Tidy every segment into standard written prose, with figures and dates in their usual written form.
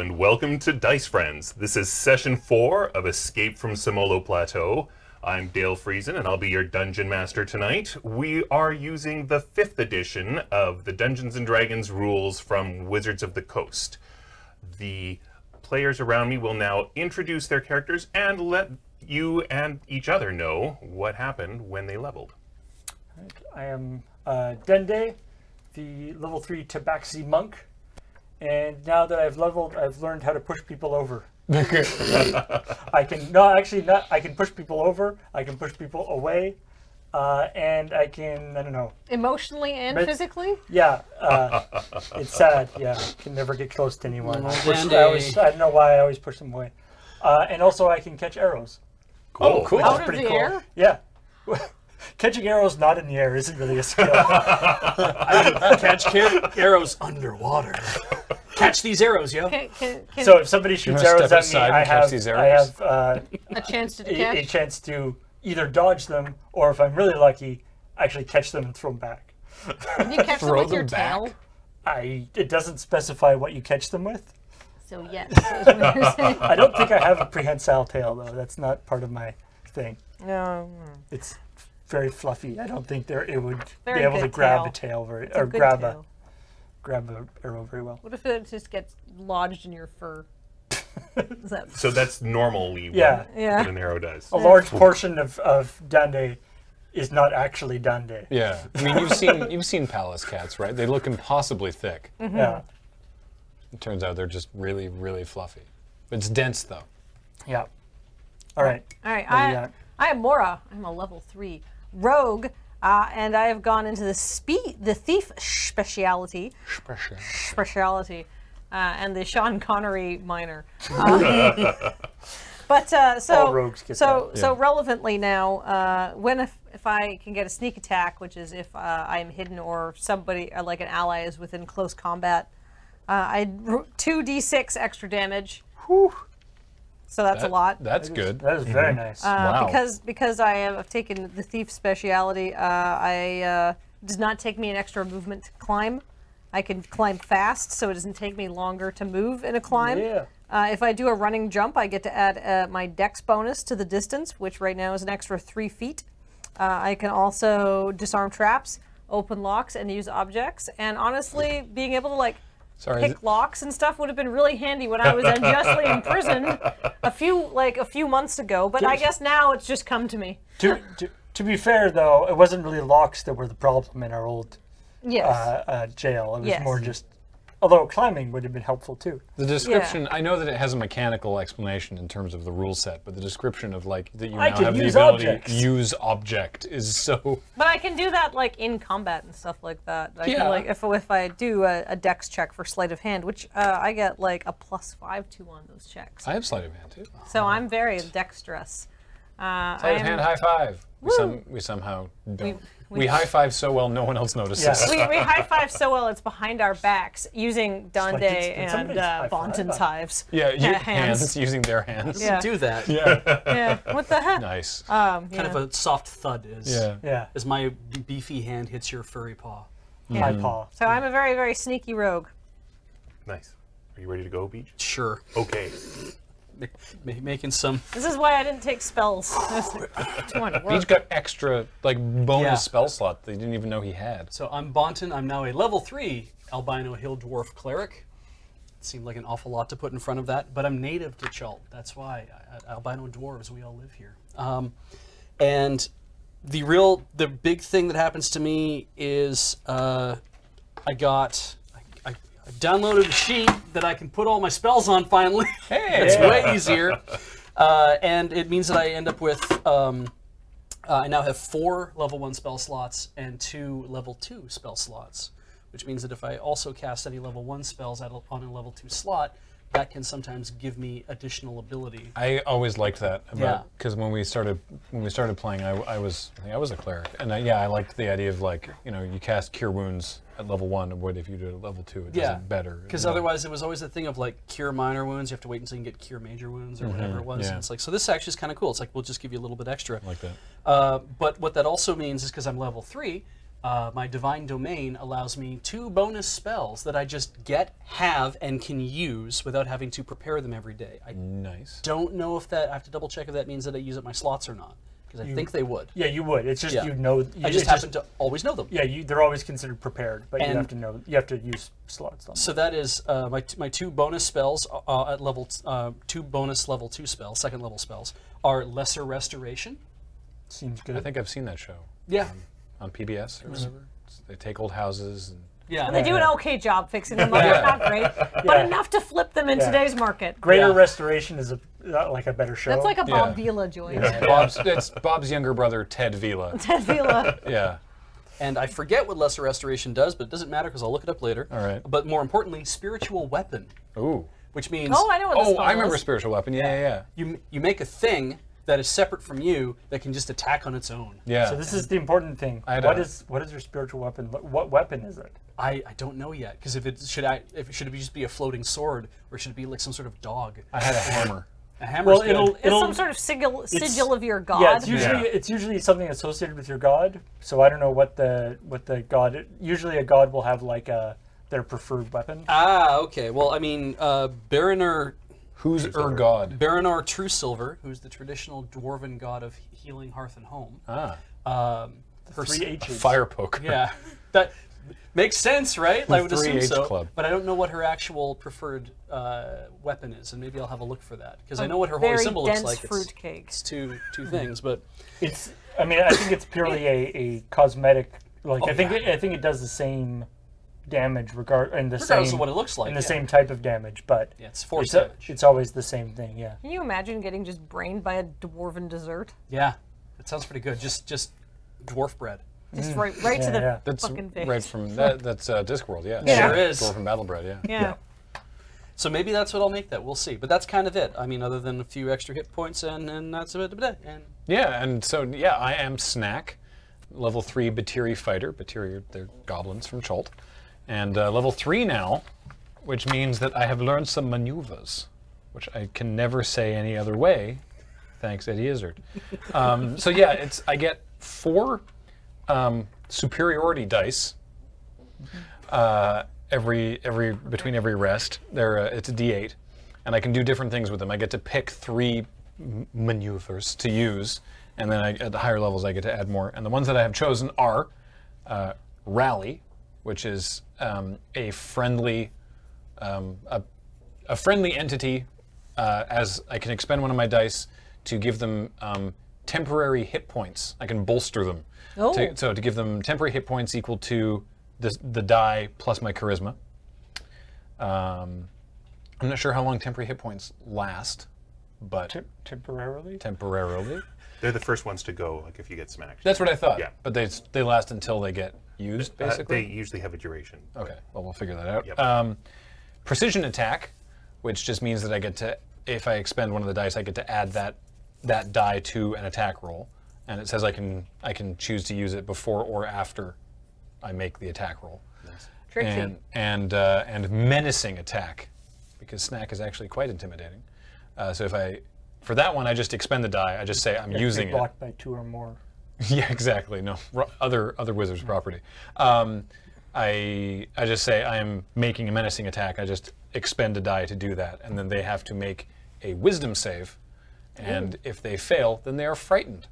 and welcome to Dice Friends. This is session 4 of Escape from Semolo Plateau. I'm Dale Friesen, and I'll be your Dungeon Master tonight. We are using the 5th edition of the Dungeons & Dragons rules from Wizards of the Coast. The players around me will now introduce their characters and let you and each other know what happened when they leveled. All right. I am Dende, the level 3 Tabaxi monk. And now that I've leveled, I've learned how to push people over. I can push people over, I can push people away, and I can, I don't know. Emotionally and physically? Yeah, it's sad, yeah. Can never get close to anyone. I don't know why I always push them away. And also I can catch arrows. Cool. Oh, cool. Out of the cool. air? Yeah. Catching arrows not in the air isn't really a skill. I catch arrows underwater. Catch these arrows, yo. So if somebody shoots arrows at me, I have a chance to catch? A chance to either dodge them, or if I'm really lucky, actually catch them and throw them back. Can you catch them with your tail? It doesn't specify what you catch them with. So yes, that's what you're saying. I don't think I have a prehensile tail, though. That's not part of my thing. No. It's very fluffy. I don't think it would Very be able to grab tail. a tail Or grab an arrow very well. What if it just gets lodged in your fur? So that's normally what an arrow does. A large portion of Dande is not actually Dande. Yeah, I mean you've seen palace cats, right? They look impossibly thick. Mm-hmm. Yeah. It turns out they're just really, really fluffy. It's dense though. Yeah. All right. All right. I am Mora. I'm a level 3 rogue, and I have gone into the thief speciality, and the Sean Connery minor. But all rogues get so relevantly now, if I can get a sneak attack, which is if I am hidden or somebody like an ally is within close combat, I 2d6 extra damage. Whew. So that's a lot. That's good. That is very nice. Wow. Because I have taken the thief speciality, does not take me an extra movement to climb. I can climb fast, so it doesn't take me longer to move in a climb. Yeah. If I do a running jump, I get to add my dex bonus to the distance, which right now is an extra 3 feet. I can also disarm traps, open locks, and use objects. And honestly, being able to pick locks and stuff would have been really handy when I was unjustly imprisoned a few months ago. But I guess now it's just come to me. To be fair, though, it wasn't really locks that were the problem in our old jail. It was more just, although climbing would have been helpful too. The description, I know that it has a mechanical explanation in terms of the rule set, but the description of that you now have the ability to use object is so... But I can do that in combat and stuff like that. I can, if I do a dex check for sleight of hand, which I get a +5 to on those checks. I have sleight of hand too. So I'm very dexterous. Sleight of hand high five. We somehow don't. We high five so well no one else notices. Yes. we high five so well it's behind our backs using Dande and Bonton's hives. Yeah, hands using their hands. Yeah. Do that. Yeah. What the heck? Nice. Kind of a soft thud as my beefy hand hits your furry paw. My paw. So I'm a very, very sneaky rogue. Nice. Are you ready to go, Beach? Sure. Okay. Making some. This is why I didn't take spells. Too much work. He's got extra bonus spell slot that he didn't even know he had. So I'm Bonton. I'm now a level 3 albino hill dwarf cleric. It seemed like an awful lot to put in front of that, but I'm native to Chult. That's why albino dwarves, we all live here. And the big thing that happens to me is I downloaded a sheet that I can put all my spells on finally. Hey, it's way easier. And it means that I end up with, I now have 4 level 1 spell slots and 2 level 2 spell slots, which means that if I also cast any level 1 spells on a level 2 slot, that can sometimes give me additional ability. I always liked that because when we started playing, I was a cleric, and I liked the idea of you cast Cure Wounds at level 1, but if you do it at level 2, it does it better. Because otherwise, it was always a thing of Cure Minor Wounds. You have to wait until you can get Cure Major Wounds or whatever it was. Yeah. And it's so this actually is kind of cool. It's we'll just give you a little bit extra. Like that. But what that also means is because I'm level 3, my Divine Domain allows me 2 bonus spells that I just have, and can use without having to prepare them every day. I Nice. don't know if that, I have to double check if that means that I use up my slots or not, because I think they would. Yeah, you would. It's just Yeah. you know. I just happen to always know them. Yeah, they're always considered prepared, but you And- have to know. You have to use slots on them. So that is my 2 bonus spells at level 2 bonus level 2 spells, second level spells, are Lesser Restoration. Seems good. I think I've seen that show Yeah. on PBS or whatever. They take old houses and Yeah. They do an okay job fixing them up. Not great, but Yeah. enough to flip them in Yeah. today's market. Greater Yeah. Restoration is like a better show. That's like a Bob Yeah. Vila joint. It's Bob's younger brother, Ted Vila. Ted Vila. Yeah. And I forget what Lesser Restoration does, but it doesn't matter because I'll look it up later. All right. But more importantly, Spiritual Weapon, Ooh. which means Oh, I know what this Oh, spell I remember is. spiritual weapon. Yeah. you make a thing that is separate from you that can just attack on its own. Yeah. So this is the important thing. I had What a- is your spiritual weapon? What weapon is it? I don't know yet, because if it should just be a floating sword, or should it be like some sort of dog? I had a hammer. A hammer's Well, good. It's some sort of sigil of your god. Yeah, it's usually something associated with your god. So I don't know what the god. Usually a god will have like their preferred weapon. Ah, okay. Well, I mean, Baronor Who's God? Baronor True Silver, who's the traditional dwarven god of healing, hearth, and home. Ah. Her 3 H's. Fire poker. Yeah, that makes sense, right? I would assume 3H so. club. But I don't know what her actual preferred weapon is, and maybe I'll have a look for that, because I know what her holy Very symbol looks dense like. fruitcake. It's two things, but It's. I mean, I think it's purely a cosmetic. Like Oh, I think yeah. I think it does the same damage regardless same of what it looks like. in the yeah. same type of damage, but Yeah, it's force it's, damage. it's always the same thing. Yeah. Can you imagine getting just brained by a dwarven dessert? Yeah, that sounds pretty good. Just dwarf bread. Just right to Yeah, the yeah. That's fucking face. right from that's Discworld. Yeah. Yeah. Sure is. Dwarven Battle Bread. Yeah. Yeah. So maybe that's what I'll make that. We'll see. But that's kind of it. I mean, other than a few extra hit points, and that's about it. And Yeah, and so yeah, I am Snack, level 3 Batiri fighter. Batiri, they're goblins from Chult, and level 3 now, which means that I have learned some maneuvers, which I can never say any other way. Thanks, Eddie Izzard. So yeah, I get 4 superiority dice between every rest. It's a D8, and I can do different things with them. I get to pick 3 maneuvers to use, and then at the higher levels I get to add more. And the ones that I have chosen are Rally, which is a friendly entity. As I can expend one of my dice to give them temporary hit points. I can bolster them. Oh. To give them temporary hit points equal to the die plus my charisma. I'm not sure how long temporary hit points last, but Temporarily. temporarily. They're the first ones to go, like if you get smacked. That's what I thought. Yeah. But they last until they get used, basically. They usually have a duration. Okay, well, we'll figure that out. Yep. Precision attack, which just means that I get to, if I expend one of the dice, I get to add that die to an attack roll, and it says I can choose to use it before or after I make the attack roll. Nice. Tricksy. And menacing attack, because Snack is actually quite intimidating. So for that one, I just expend the die. I just say I'm using it. Blocked by 2 or more. Yeah, exactly. No, other wizards' property. I just say I am making a menacing attack. I just expend a die to do that, and then they have to make a wisdom save. And if they fail, then they are frightened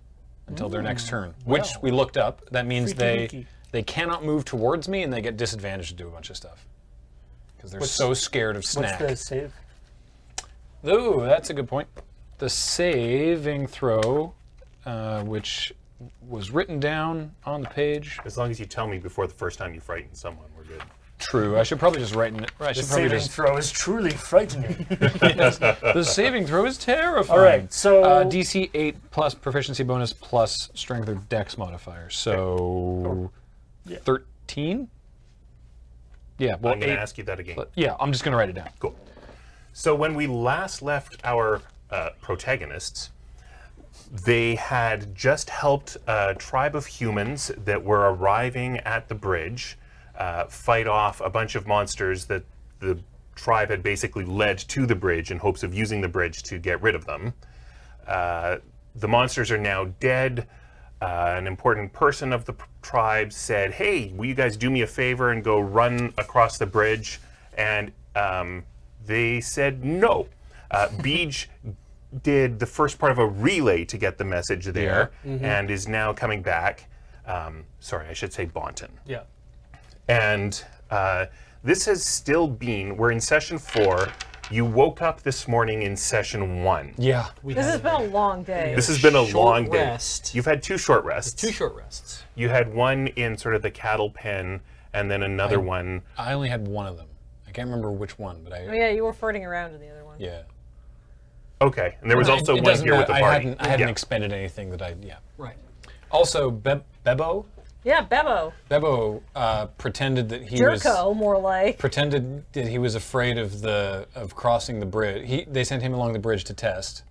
until their next turn, which we looked up. That means Freaky they cannot move towards me, and they get disadvantage to do a bunch of stuff because they're so scared of Snack. What's the save? Ooh, that's a good point. The saving throw, which was written down on the page. As long as you tell me before the first time you frighten someone, we're good. True. I should probably just write it. I The should probably saving just. throw is truly frightening. Yes, the saving throw is terrifying. All right, so DC 8 plus proficiency bonus plus strength or dex modifier. So 13. Yeah. Well, I'm going 8. to ask you that again. Yeah, I'm just going to write it down. Cool. So when we last left our protagonists, they had just helped a tribe of humans that were arriving at the bridge fight off a bunch of monsters that the tribe had basically led to the bridge in hopes of using the bridge to get rid of them. The monsters are now dead. an important person of the tribe said, hey, will you guys do me a favor and go run across the bridge? And they said no. Beej did the first part of a relay to get the message there, and is now coming back. Sorry, I should say Bonton. Yeah. And this has still been, we're in session 4. You woke up this morning in session 1. Yeah. This has been a long day. This has been a long day. Rest. You've had 2 short rests. 2 short rests. You had one in sort of the cattle pen, and then another one. I only had one of them. I can't remember which one, but Oh yeah, you were farting around in the other one. yeah. Okay, and there was also It one doesn't here with the matter. party. I hadn't Yeah. expended anything that Right. Also, Bebo Yeah, Bebo. pretended that he was Jerko, more like. pretended that he was afraid of crossing the bridge. They sent him along the bridge to test.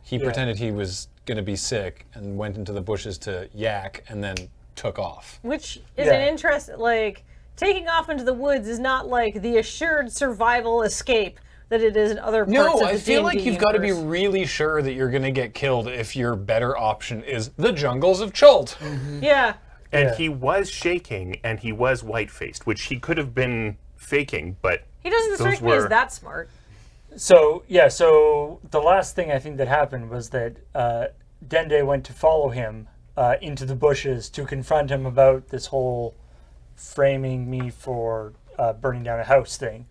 He pretended he was going to be sick and went into the bushes to yak and then took off. Which is an interest, like, taking off into the woods is not like the assured survival escape that it is in other parts of the No, I feel like D&D you've got to be universe. really sure that you're going to get killed if your better option is the jungles of Chult. Yeah. And he was shaking, and he was white-faced, which he could have been faking, but He doesn't those strike me as were- that smart. So yeah, so the last thing I think that happened was that Dende went to follow him into the bushes to confront him about this whole framing me for burning down a house thing,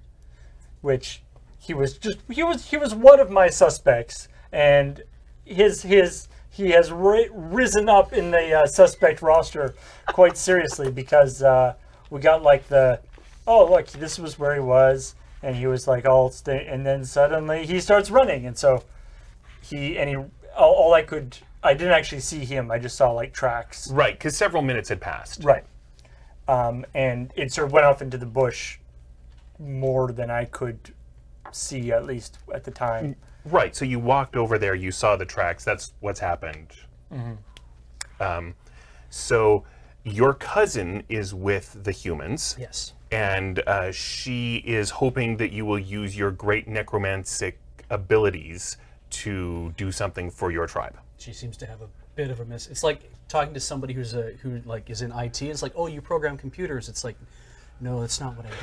which he was one of my suspects, and he has risen up in the suspect roster quite seriously because we got like oh look, this was where he was. And he was like, and then suddenly he starts running. And so I didn't actually see him. I just saw like tracks. Right, because several minutes had passed. Right. And it sort of went off into the bush more than I could see, at least at the time. Right, so you walked over there, you saw the tracks, that's what's happened. So your cousin is with the humans. Yes. And she is hoping that you will use your great necromantic abilities to do something for your tribe. She seems to have a bit of a miss. It's like talking to somebody who is in IT. It's like, oh, you program computers. It's like, no, that's not what I do.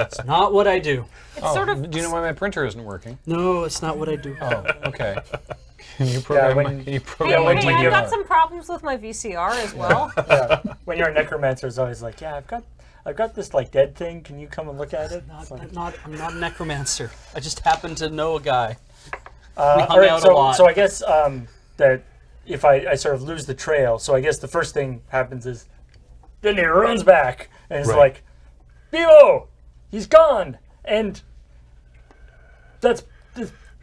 It's not what I do. It's sort of. Do you know why my printer isn't working? No, it's not what I do. Oh, okay. Can you program Hey, when hey, you I've do- got some problems with my VCR as well. Yeah. When you're a necromancer, it's always like, yeah, I've got this like dead thing. Can you come and look at it? It's like, I'm not a necromancer. I just happen to know a guy. all hung right, out a lot. so I guess that if I sort of lose the trail, so I guess the first thing happens is then he runs back and is Right. like, Bebo, he's gone, and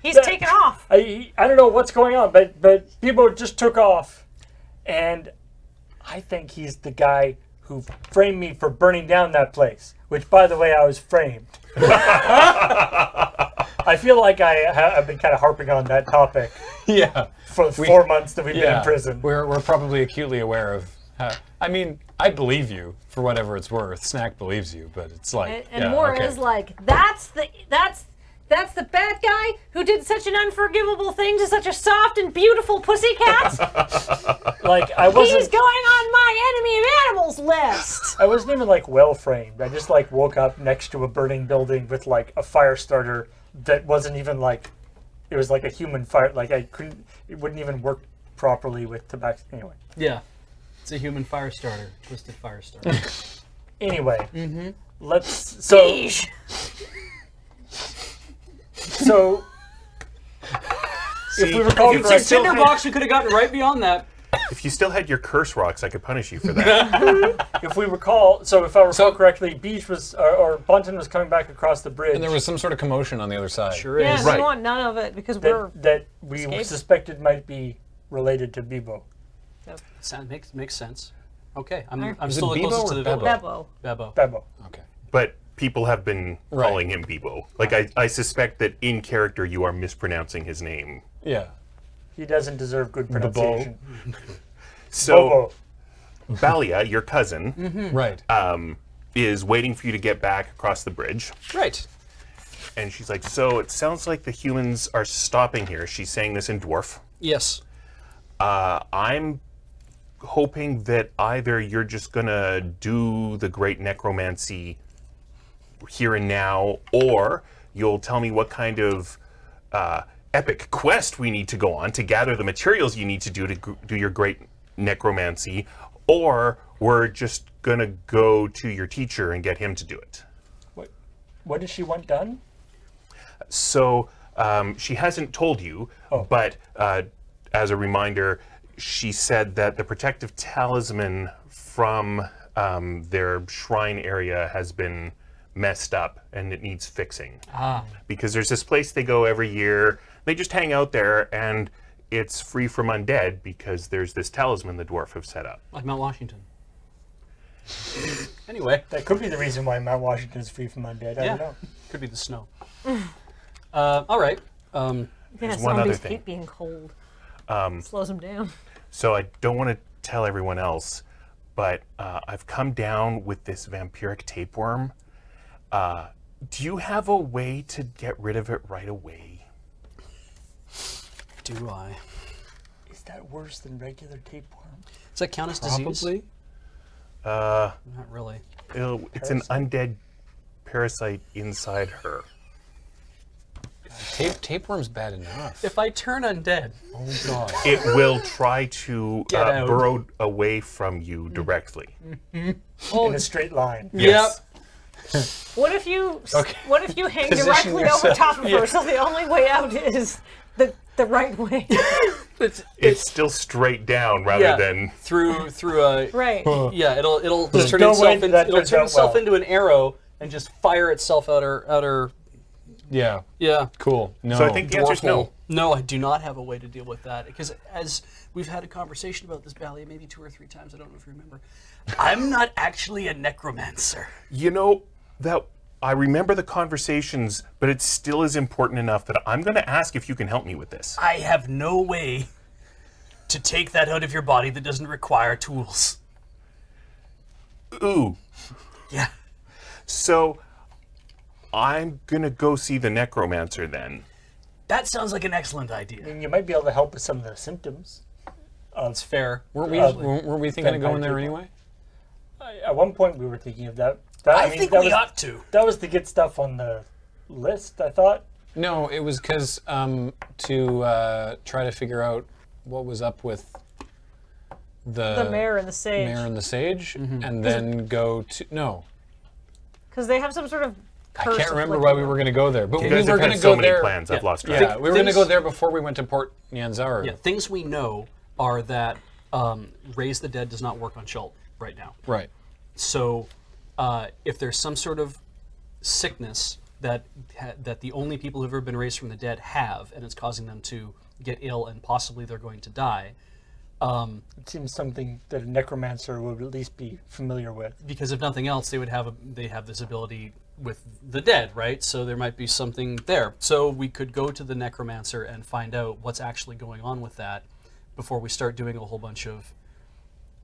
He's taken off. I don't know what's going on, but Bebo just took off, and I think he's the guy who framed me for burning down that place. Which, by the way, I was framed. I feel like I've been kind of harping on that topic Yeah. for the 4 months that we've been Yeah. in prison. We're probably acutely aware of. I mean, I believe you for whatever it's worth. Snack believes you, but it's like. And yeah, Mora okay. is like, that's the bad guy who did such an unforgivable thing to such a soft and beautiful pussycat. Like I He's wasn't, going on my enemy of animals list. I wasn't even like well framed. I just like woke up next to a burning building with like a fire starter that wasn't even like, it was like a human fire. Like it wouldn't even work properly with tobacco. Anyway. Yeah. It's a human fire starter. Twisted fire starter. Anyway, let's Beige. so if we recall if It's a correctly, still tinderbox. We could have gotten right beyond that. If you still had your curse rocks, I could punish you for that. if I recall correctly, Beach was or Bunton was coming back across the bridge. And there was some sort of commotion on the other side. Sure Yeah, is. we Right. want none of it because we're. that we escaped. suspected might be related to Bebo. Makes sense. Okay, I'm Is still it the Bebo closest or to the village. Bebo. Bebo. Bebo. Okay. But people have been Right. calling him Bebo. Like, I suspect that in character you are mispronouncing his name. Yeah. He doesn't deserve good pronunciation. So, Balia, your cousin, Right. is waiting for you to get back across the bridge. Right. And she's like, so it sounds like the humans are stopping here. She's saying this in Dwarf. Yes. I'm hoping that either you're just gonna do the great necromancy here and now, or you'll tell me what kind of epic quest we need to go on to gather the materials you need to do your great necromancy, or we're just gonna go to your teacher and get him to do it. What does she want done? So she hasn't told you, but as a reminder, she said that the protective talisman from their shrine area has been messed up and it needs fixing. Because there's this place they go every year, they just hang out there, and it's free from undead because there's this talisman the dwarf have set up. Like Mount Washington. Anyway. That could be the reason why Mount Washington is free from undead. I don't know. Could be the snow. All right. Yeah, one other zombies thing. hate being cold. Slows them down. So I don't want to tell everyone else, but I've come down with this vampiric tapeworm. Do you have a way to get rid of it right away? Do I? Is that worse than regular tapeworm? Does that count as disease? Probably. Not really. It's an undead parasite inside her. Tapeworm's bad enough. If I turn undead, Oh god. It will try to Get out. burrow away from you directly. In a straight line. Yes. What if you what if you hang Position directly over yourself. top of her, so the only way out is the right way? It's still straight down rather than through a Right. yeah. It'll just turn no way itself that it'll turns turn out itself well. into an arrow and just fire itself out her Yeah. yeah. Cool. No. So I think the answer is dwarf no. hole. No, I do not have a way to deal with that, because as we've had a conversation about this, Bally, maybe 2 or 3 times, I don't know if you remember, I'm not actually a necromancer. You know, that I remember the conversations, but it still is important enough that I'm going to ask if you can help me with this. I have no way to take that out of your body that doesn't require tools. Ooh. Yeah. So I'm going to go see the necromancer then. That sounds like an excellent idea. And you might be able to help with some of the symptoms. That's fair. Weren't we thinking of going there anyway? At one point, we were thinking of that. I think we ought to. That was to get stuff on the list, I thought. No, it was because to try to figure out what was up with the mayor and the sage. mayor and the sage, and then go to Because they have some sort of I curse can't remember afflicting why we were them. going to go there, but You we guys were have going had to so go many there. plans, I've lost track. Yeah, we were going to go Things- there before we went to Port Nyanzaru. Yeah, things we know are that Raise the Dead does not work on Schult right now. Right. So if there's some sort of sickness that the only people who've ever been raised from the dead have, and it's causing them to get ill and possibly they're going to die, It seems something that a necromancer would at least be familiar with. because if nothing else, they have this ability with the dead, right? So there might be something there. So we could go to the necromancer and find out what's actually going on with that before we start doing a whole bunch of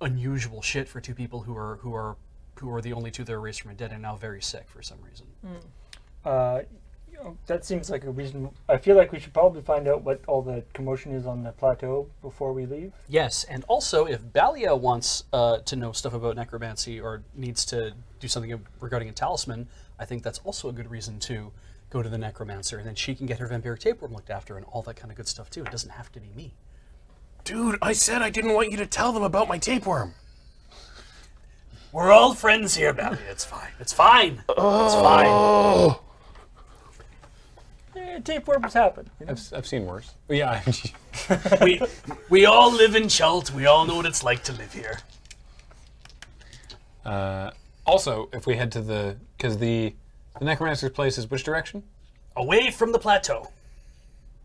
unusual shit for 2 people who are the only 2 that are raised from the dead and now very sick for some reason. That seems like a reason. I feel like we should probably find out what all the commotion is on the plateau before we leave. Yes, and also if Balia wants to know stuff about necromancy or needs to do something regarding a talisman, I think that's also a good reason to go to the necromancer, and then she can get her vampiric tapeworm looked after and all that kind of good stuff too. It doesn't have to be me. Dude, I said I didn't want you to tell them about my tapeworm. We're all friends here, Balia. It's fine. It's fine. It's fine. Tapeworms happen. You know? I've seen worse. But yeah. We all live in Schult. We all know what it's like to live here. Also, if we head to because the necromancer's place is which direction? Away from the plateau.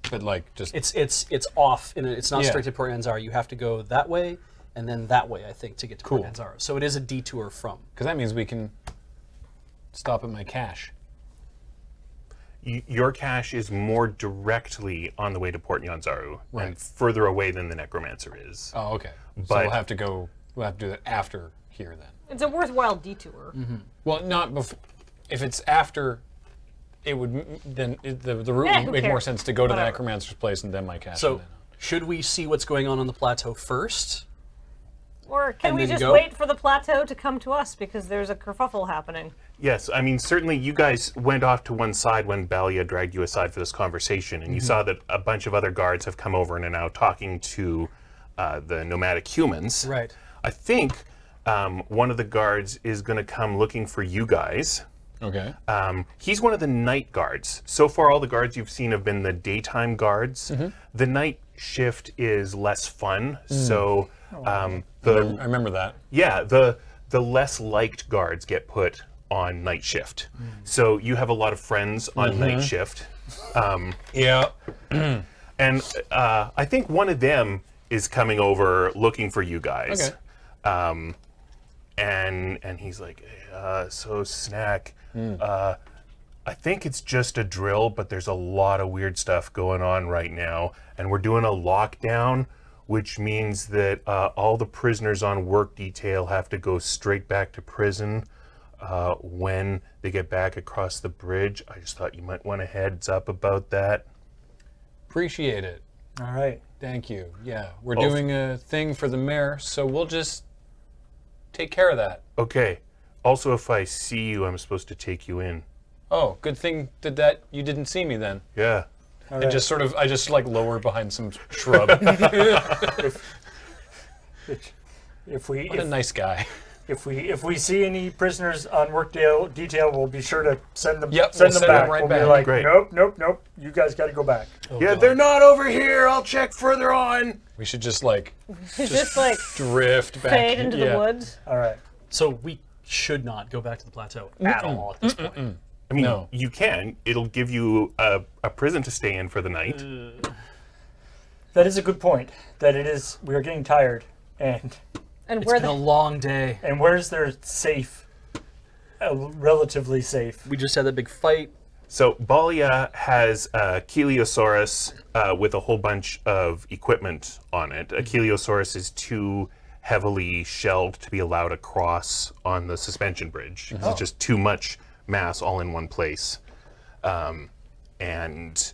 But like just It's off. It's not Yeah. straight to Port Nyanzaru. You have to go that way and then that way, I think, to get to Cool. Port Nyanzaru. So it is a detour from. because that means we can stop at my cache. Your cache is more directly on the way to Port Nyanzaru Right. and further away than the necromancer is. Oh, okay. So But- we'll have to do that after here then. It's a worthwhile detour. Well, not before. If it's after, it would the route Yeah, would who make more cares? sense to go to the Whatever. necromancer's place and then my cache. So and then- should we see what's going on the plateau first? Or can And we then just go? wait for the plateau to come to us because there's a kerfuffle happening? Yes, I mean, certainly you guys went off to one side when Balia dragged you aside for this conversation, and you saw that a bunch of other guards have come over and are now talking to the nomadic humans. Right. I think one of the guards is going to come looking for you guys. Okay. He's one of the night guards. So far, all the guards you've seen have been the daytime guards. The night shift is less fun, so I remember that. yeah, the less liked guards get put on night shift. So you have a lot of friends on night shift. Yeah. And I think one of them is coming over looking for you guys. Okay. And he's like, so Snack, I think it's just a drill, but there's a lot of weird stuff going on right now. And we're doing a lockdown, which means that all the prisoners on work detail have to go straight back to prison when they get back across the bridge. I just thought you might want a heads up about that. Appreciate it. All right. Thank you. Yeah, we're doing a thing for the mayor, so we'll just take care of that. Okay. Also, if I see you, I'm supposed to take you in. Oh, good thing that you didn't see me then. Yeah. All And right. just sort of, I just like lower behind some shrub. What a nice guy. If we see any prisoners on work detail, we'll be sure to send them. Yep, send we'll them send them back. right we'll back. be like, Great. nope. You guys got to go back. Yeah, they're not over here. I'll check further on. We should just like Just like drift back. fade into the Yeah. woods. All right. So we should not go back to the plateau at all at this point. I mean, No. you can. It'll give you a prison to stay in for the night. That is a good point. That it is. We are getting tired, and And It's where been a the long day. where's their safe, relatively safe? We just had that big fight. So Balia has a Chiliosaurus with a whole bunch of equipment on it. A Chiliosaurus is too heavily shelled to be allowed across on the suspension bridge. It's just too much mass all in one place. And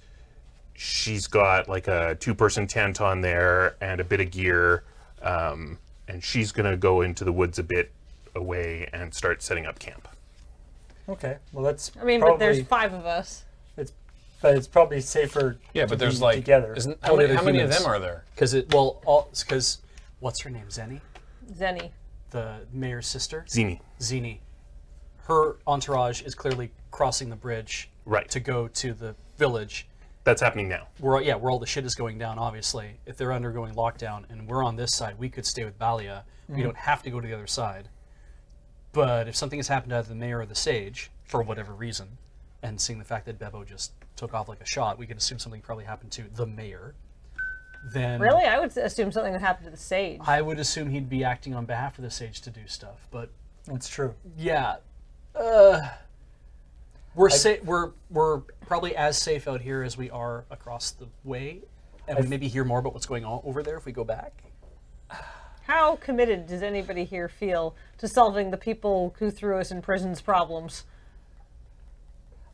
she's got like a two-person tent on there and a bit of gear. And she's going to go into the woods a bit away and start setting up camp. Okay. Well, that's. I mean, probably, but there's 5 of us. But it's probably safer. Yeah, to but there's be like, together. how many other of humans? them are there? Because what's her name? Zenny, Zenny. the mayor's sister. Zini. Zini. Her entourage is clearly crossing the bridge Right. to go to the village. That's happening now. Where all the shit is going down, obviously. If they're undergoing lockdown and we're on this side, we could stay with Balia. We don't have to go to the other side. But if something has happened to either the mayor or the sage, for whatever reason, and seeing the fact that Bebo just took off like a shot, we could assume something probably happened to the mayor. Then Really? I would assume something would happen to the sage. I would assume he'd be acting on behalf of the sage to do stuff. But That's true. yeah, we're probably as safe out here as we are across the way, and we maybe hear more about what's going on over there if we go back. How committed does anybody here feel to solving the people who threw us in prison's problems?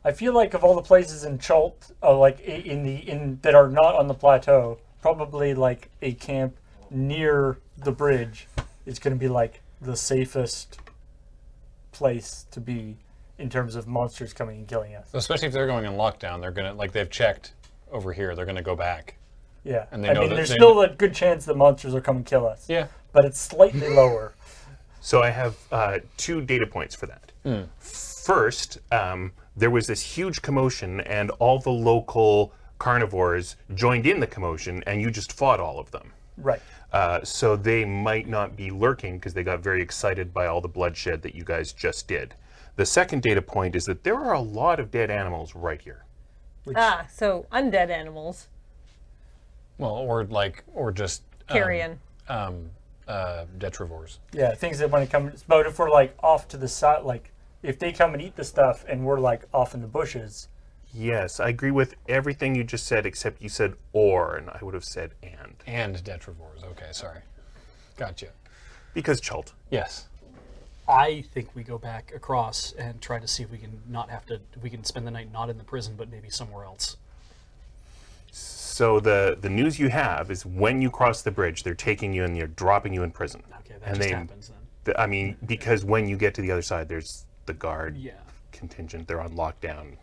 I feel like of all the places in Chult, like in that are not on the plateau, probably like a camp near the bridge is going to be like the safest place to be in terms of monsters coming and killing us. Especially if they're going in lockdown, they're gonna they've checked over here. They're gonna go back. Yeah, And they I know mean, that there's they- still a good chance that monsters will come and kill us. Yeah. But it's slightly lower. So I have 2 data points for that. First, there was this huge commotion and all the local carnivores joined in the commotion and you just fought all of them. Right. So they might not be lurking because they got very excited by all the bloodshed that you guys just did. The second data point is that there are a lot of dead animals right here. So undead animals. Well, or just Carrion. detrivores. Yeah, things that when it comes, but if we're like off to the side, like if they come and eat the stuff and we're like off in the bushes. Yes, I agree with everything you just said except you said or, and I would have said and. And detrivores. Okay, sorry. Gotcha. Because Chult. Yes. I think we go back across and try to see if we can not have to. We can spend the night not in the prison, but maybe somewhere else. So the news you have is when you cross the bridge, they're taking you and they're dropping you in prison. Okay, that just happens then. I mean, because when you get to the other side, there's the guard Yeah. contingent. They're on lockdown.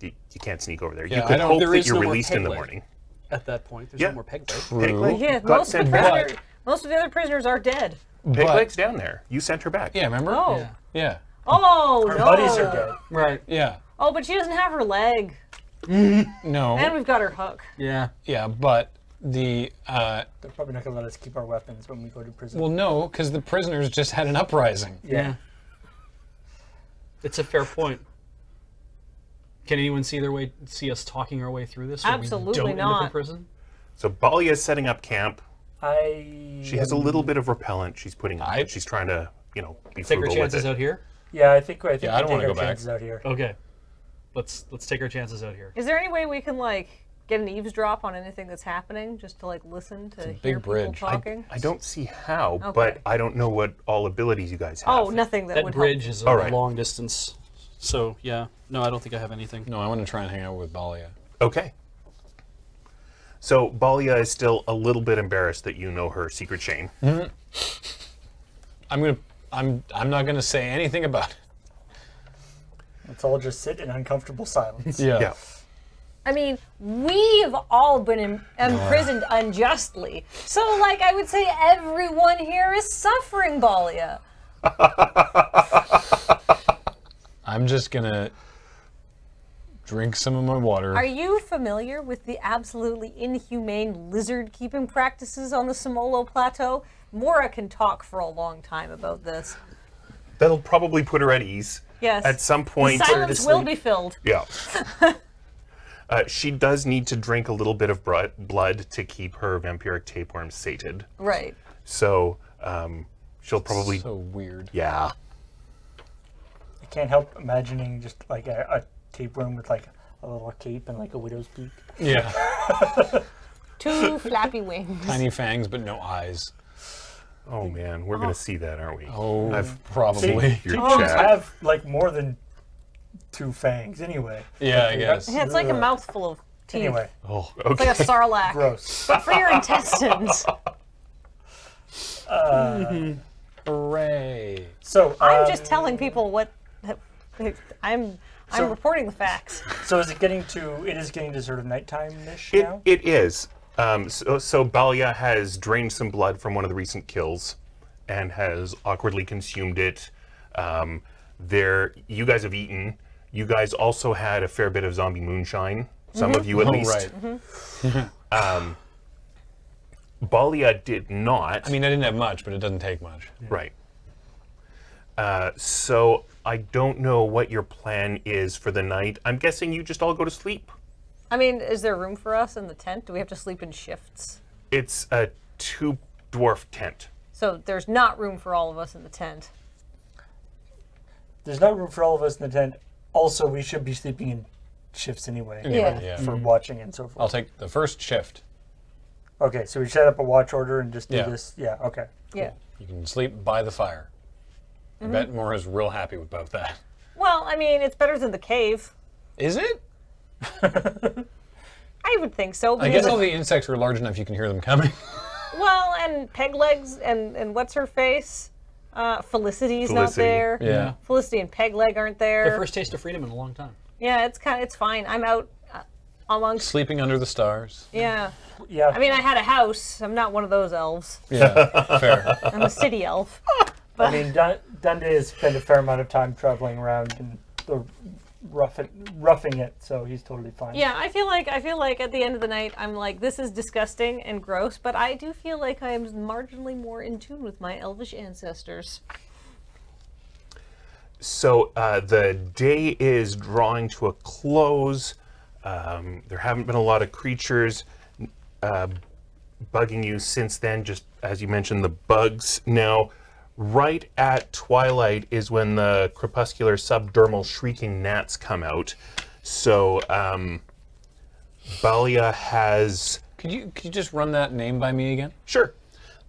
You can't sneak over there. Yeah, You could hope there that is you're no more released in the peg leg. morning. At that point, there's Yeah. no more peg leg. True. Yeah, Got most of, sent the back. prisoners, most of the other prisoners are dead. Pegleg's down there. You sent her back. Yeah, remember? Oh. Yeah. Yeah. Oh, Our no. buddies are dead. Right. Yeah. Oh, but she doesn't have her leg. No. And we've got her hook. Yeah. Yeah, but the They're probably not going to let us keep our weapons when we go to prison. well, no, because the prisoners just had an uprising. yeah. It's a fair point. Can anyone see us talking our way through this? So Absolutely we don't end up in not. prison? So Balia is setting up camp. She She has a little bit of repellent she's putting on. She's trying to, be Take frugal our with chances it. out here. Yeah, I think Yeah, I we don't take wanna our go back. chances out here. Okay. Let's take our chances out here. Is there any way we can, like, get an eavesdrop on anything that's happening, just to, like, listen to hear big people bridge. talking? I don't see how, Okay. but I don't know what all abilities you guys have. Oh, nothing that, That would bridge help. is a All right. long distance. So, yeah. No, I don't think I have anything. No, I want to try and hang out with Balia. Okay. So Balia is still a little bit embarrassed that you know her secret shame. I'm not gonna say anything about it. Let's all just sit in uncomfortable silence. Yeah. I mean, we've all been imprisoned unjustly. So, like, I would say everyone here is suffering, Balia. I'm just gonna drink some of my water. Are you familiar with the absolutely inhumane lizard keeping practices on the Semolo Plateau? Mora can talk for a long time about this. That'll probably put her at ease. Yes. At some point. Silence will be filled. Yeah. She does need to drink a little bit of blood to keep her vampiric tapeworm sated. Right. So she'll probably. So weird. Yeah. I can't help imagining just like a tapeworm with like a little cape and like a widow's peak. Yeah. 2 flappy wings. Tiny fangs, but no eyes. Oh man, we're gonna see that, aren't we? Oh, I've probably. your Tapeworms chat. have like more than 2 fangs anyway. Yeah, I guess. Yeah, it's like a mouthful of teeth. Anyway, Oh, It's okay. like a sarlacc. gross. For your intestines. Hooray. So I'm just telling people what. I'm reporting the facts. So is it getting to? It is getting to sort of nighttime-ish It, now. it is. So Balia has drained some blood from one of the recent kills and has awkwardly consumed it. You guys have eaten. You guys also had a fair bit of zombie moonshine. Some of you at least. Right. Balia did not. I mean, I didn't have much, but it doesn't take much. Right. So I don't know what your plan is for the night. I'm guessing you just all go to sleep. I mean, is there room for us in the tent? Do we have to sleep in shifts? It's a 2-dwarf tent. So there's not room for all of us in the tent. There's not room for all of us in the tent. Also, we should be sleeping in shifts anyway. Yeah. Yeah. For watching and so forth. I'll take the first shift. Okay, so we set up a watch order and just do Yeah. this. Yeah. Okay. Yeah. You can sleep by the fire. I bet Mora's real happy about that. Well, I mean, it's better than the cave. Is it? I would think so. I guess because- all the insects are large enough you can hear them coming. Well, and peg legs and what's her face? Felicity's not Felicity. there. Yeah. Felicity and peg leg aren't there. Their first taste of freedom in a long time. Yeah, it's fine. I'm out amongst. Sleeping under the stars. Yeah. Yeah. I mean, I had a house. I'm not one of those elves. Yeah, fair. I'm a city elf. I mean, Dundee has spent a fair amount of time traveling around and roughing it, so he's totally fine. Yeah, I feel like at the end of the night, I'm like, this is disgusting and gross, but I do feel like I am marginally more in tune with my elvish ancestors. So the day is drawing to a close. There haven't been a lot of creatures bugging you since then, just as you mentioned, the bugs. Now, right at twilight is when the crepuscular subdermal shrieking gnats come out. So Balia has... Could you just run that name by me again? Sure.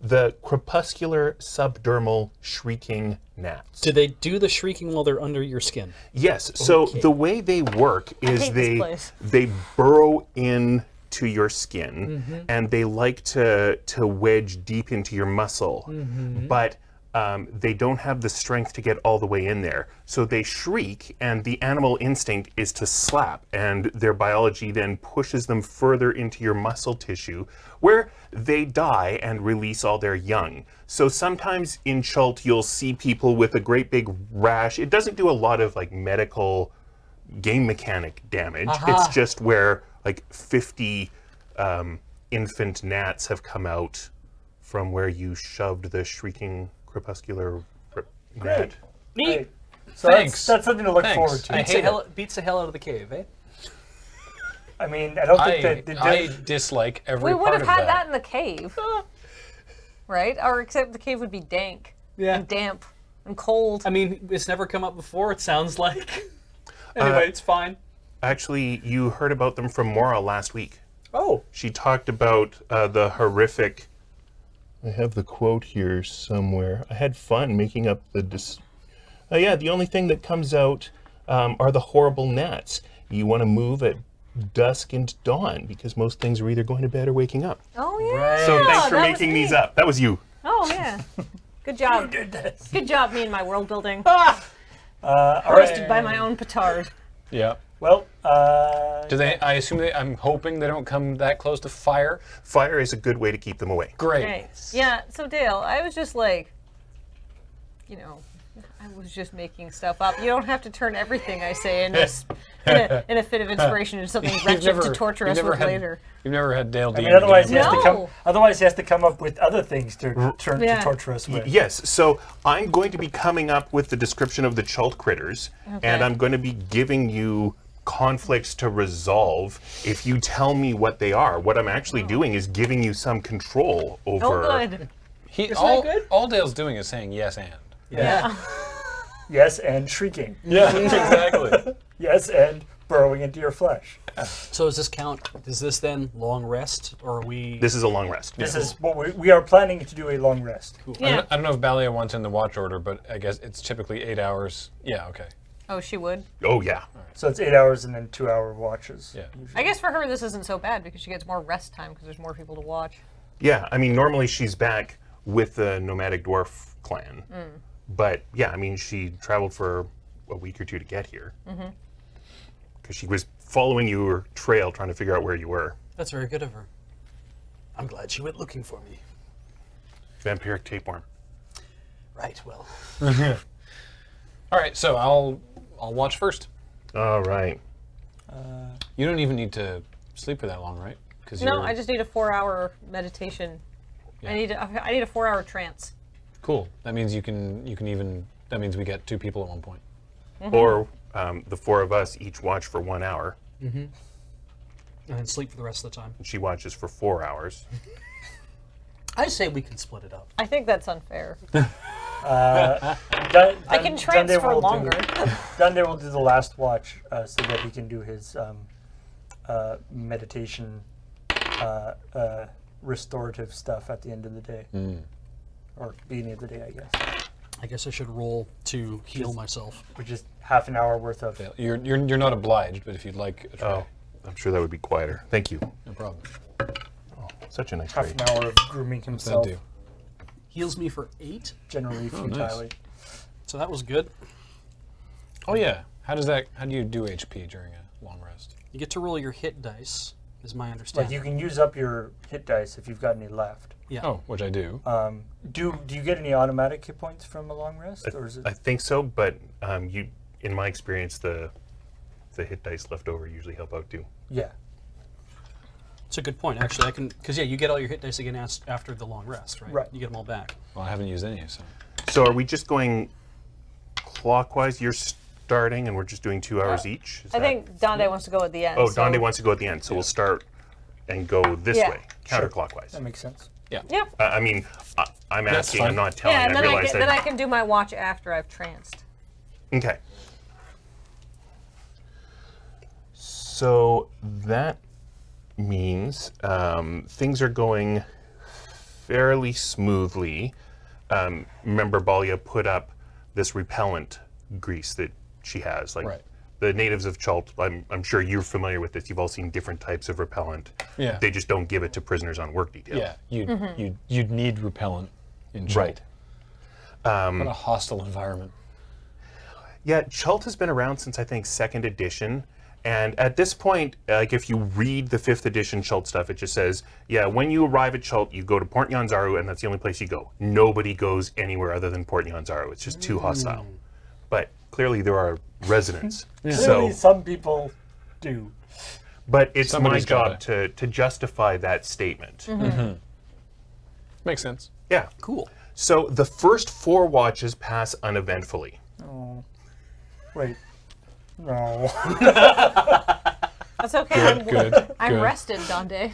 The crepuscular subdermal shrieking gnats. Do they do the shrieking while they're under your skin? Yes. So the way they work is hate this place. they burrow in to your skin, and they like to wedge deep into your muscle, but they don't have the strength to get all the way in there. So they shriek, and the animal instinct is to slap, and their biology then pushes them further into your muscle tissue, where they die and release all their young. So sometimes in Chult, you'll see people with a great big rash. It doesn't do a lot of like medical game mechanic damage. It's just where like 50 infant gnats have come out from where you shoved the shrieking crepuscular gnat. Neat. So Thanks. that's something to look Thanks. forward to. I hate it. Beats the hell out of the cave, eh? I mean, I don't think that I dislike every We would part have of had that. that in the cave. Right? Or except the cave would be dank and damp and cold. I mean, it's never come up before, it sounds like. Anyway, it's fine. Actually, you heard about them from Maura last week. Oh. She talked about the horrific. I have the quote here somewhere. I had fun making up the. Yeah, the only thing that comes out are the horrible gnats. You want to move at dusk and dawn because most things are either going to bed or waking up. Oh, yeah. So thanks for that was making these me. up. That was you. Oh, yeah. Good job. Who did this? Good job, me and my world building. All Roasted right. by my own petard. Yeah. Well, Do they? I assume I'm hoping they don't come that close to fire. Fire is a good way to keep them away. Great. Right. Yeah, so Dale, I was just like, I was just making stuff up. You don't have to turn everything I say in a fit of inspiration into something wretched to torture us with later. You've never had Dale I DM. mean, otherwise he has to come. No. Otherwise, he has to come up with other things to torture us with. Yes, so I'm going to be coming up with the description of the Chult critters, and I'm going to be giving you conflicts to resolve if you tell me what they are. What I'm actually doing is giving you some control over. Oh, good. All Dale's doing is saying yes and. Yeah. Yes, and shrieking. Yeah, exactly. Yes, and burrowing into your flesh. So does this count? Is this then long rest, or are we? This is a long rest. This is what we are planning to do, a long rest. Yeah. I don't know if Balia wants in the watch order, but I guess it's typically 8 hours. Yeah, okay. Oh, she would. Oh yeah. So it's 8 hours and then 2-hour watches. Yeah. I guess for her this isn't so bad because she gets more rest time because there's more people to watch. Yeah, I mean, normally she's back with the nomadic dwarf clan. But yeah, I mean, she traveled for a week or two to get here. Because she was following your trail, trying to figure out where you were. That's very good of her. I'm glad she went looking for me. Vampiric tapeworm. Right. Well. All right, so I'll watch first. All right. You don't even need to sleep for that long, right? No, I just need a 4-hour meditation. Yeah. I need a 4-hour trance. Cool. That means you can even. That means we get 2 people at one point. Or the 4 of us each watch for 1 hour. And then sleep for the rest of the time. And she watches for 4 hours. I say we can split it up. I think that's unfair. I I can transfer longer. Dundee will do the last watch so that he can do his meditation restorative stuff at the end of the day. Or beginning of the day, I guess. I guess I should roll to heal myself. Which is half an hour worth of. Yeah, you're not obliged, but if you'd like a try, Oh, I'm sure that would be quieter. Thank you. no problem. Such a nice Half trade. an hour of grooming himself, That'll do. Heals me for 8. generally futilely. So that was good. Oh yeah. How do you do HP during a long rest? You get to roll your hit dice, is my Like understanding. you can use up your hit dice if you've got any left. Yeah. Oh, which I do. Do you get any automatic hit points from a long rest, or is it? I think so, but in my experience, the hit dice left over usually help out too. Yeah. It's a good point, actually. I can, because yeah, you get all your hit dice again after the long rest, right? Right. You get them all back. Well, I haven't used any, so. So are we just going clockwise? You're starting, and we're just doing 2 hours each? Is I that- think Dande wants to go at the end. Oh, so- Dande wants to go at the end, so we'll start and go this Yeah. way, counterclockwise. That makes sense. Yep. I mean, I'm That's asking, fine. I'm not telling. Yeah, and I then realize then I that. can do my watch after I've tranced. Okay. So that means things are going fairly smoothly. Remember, Balia put up this repellent grease that she has, like Right. the natives of Chult, I'm sure you're familiar with this. You've all seen different types of repellent. Yeah. They just don't give it to prisoners on work detail. Yeah, you'd need repellent in Chult. Right. What a hostile environment. Yeah, Chult has been around since I think 2nd edition. And at this point, like if you read the 5th edition Chult stuff, it just says, yeah, when you arrive at Chult, you go to Port Nyanzaru, and that's the only place you go. Nobody goes anywhere other than Port Nyanzaru. It's just too hostile. But clearly there are residents. Clearly, some people do. But it's Somebody's my job gotta. to justify that statement. Makes sense. Yeah. Cool. So the first 4 watches pass uneventfully. Oh. Wait. No. That's okay. Good. I'm good. rested, Donde.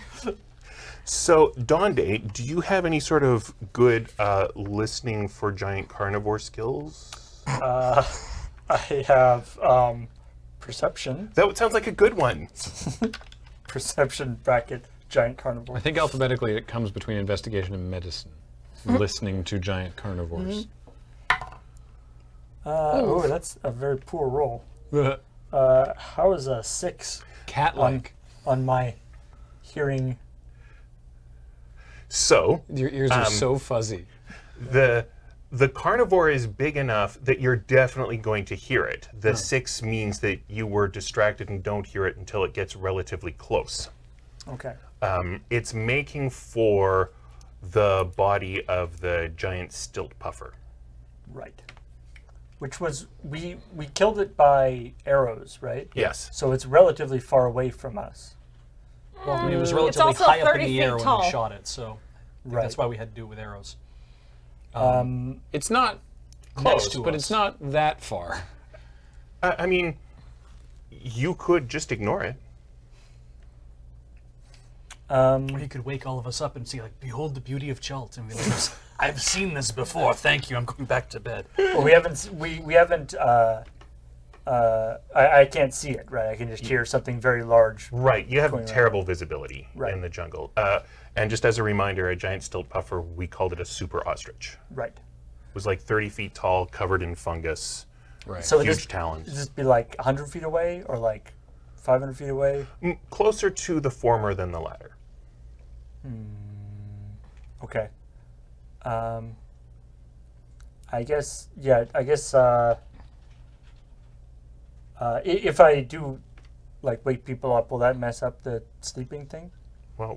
So, Donde, do you have any sort of good listening for giant carnivore skills? I have perception. That sounds like a good one. Perception bracket giant carnivore. I think alphabetically it comes between investigation and medicine. Listening to giant carnivores. Oh, that's a very poor roll. How is a 6 Cat-like. on my hearing? So, Your ears are so fuzzy. the carnivore is big enough that you're definitely going to hear it. The 6 means that you were distracted and don't hear it until it gets relatively close. Okay. It's making for the body of the giant stilt puffer. Right. Which was we killed it by arrows, right? Yes. So it's relatively far away from us. Well, I mean, it was relatively also high up in 30 the feet air when tall. we shot it, so I think that's why we had to do it with arrows. It's not Close close, to but us. it's not that far. I mean, you could just ignore it. Or you could wake all of us up and see, like, behold the beauty of Chult, and be like, I've seen this before. Thank you. I'm going back to bed. Well, we haven't. I can't see it, right? I can just hear something very large. Right, you have Going terrible visibility Right. in the jungle. And just as a reminder, a giant stilt puffer, we called it a super ostrich. Right. It was like 30 feet tall, covered in fungus, Right. So huge does talons. this be like 100 feet away or like 500 feet away? Closer to the former than the latter. Okay. I guess, yeah, if I do, like, wake people up, will that mess up the sleeping thing? Well,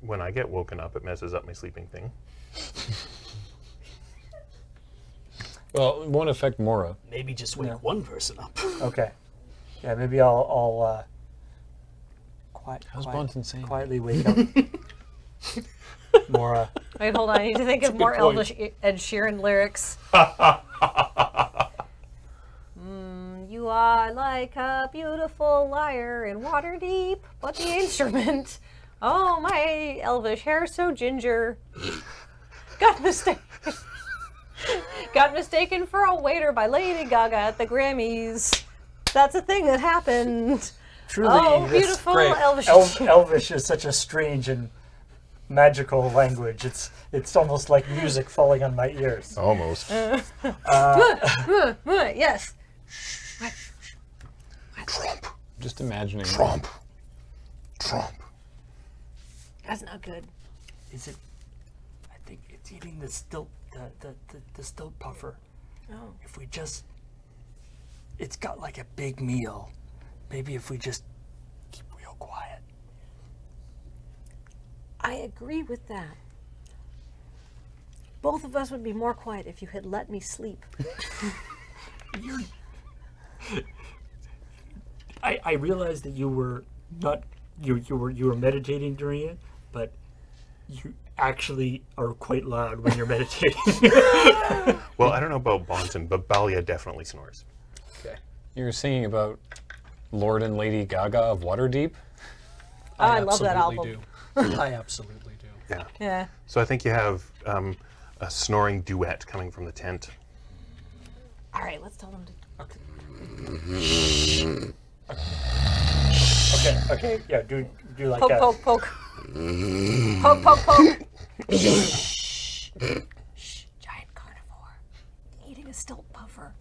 when I get woken up, it messes up my sleeping thing. Well, it won't affect Mora. Maybe just wake one person up. Okay. Yeah, maybe I'll How's Bonton saying? quietly wake up. More, Wait, hold on. I need to think of more point. Elvish Ed Sheeran lyrics. You are like a beautiful lyre in water deep, but the instrument. Oh, my Elvish hair so ginger. Got mistaken for a waiter by Lady Gaga at the Grammys. That's a thing that happened. truly, Oh, this beautiful great. Elvish. Elvish is such a strange and magical language. It's almost like music falling on my ears. Almost. Yes. Trump. Just imagining. Trump. That's not good. Is it? I think it's eating the stilt, the stilt puffer. Oh. If we just, it's got like a big meal. Maybe if we just keep real quiet. I agree with that. Both of us would be more quiet if you had let me sleep. I realized that you were not you were meditating during it, but you actually are quite loud when you're meditating. Well, I don't know about Bonton, but Balia definitely snores. Okay. You're singing about Lord and Lady Gaga of Waterdeep? I love that absolutely album. do. I absolutely do. Yeah. Yeah. So I think you have a snoring duet coming from the tent. All right, let's tell them to. Okay, yeah, do like Poke, that. poke, poke. Poke, poke, poke. Shh. Giant carnivore. Eating a stilt puffer.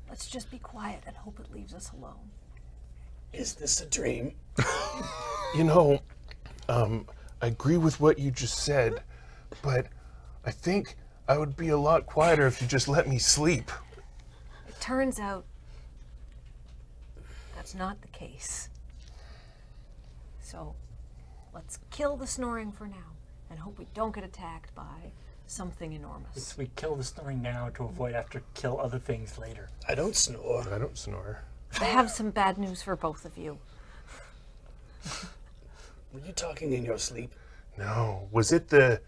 Let's just be quiet and hope it leaves us alone. Is this a dream? You know, I agree with what you just said, but I think I would be a lot quieter if you just let me sleep. It turns out that's not the case. So let's kill the snoring for now and hope we don't get attacked by something enormous. We kill the snoring now to avoid have to kill other things later. I don't snore. I don't snore. I have some bad news for both of you. Were you talking in your sleep? No, was it the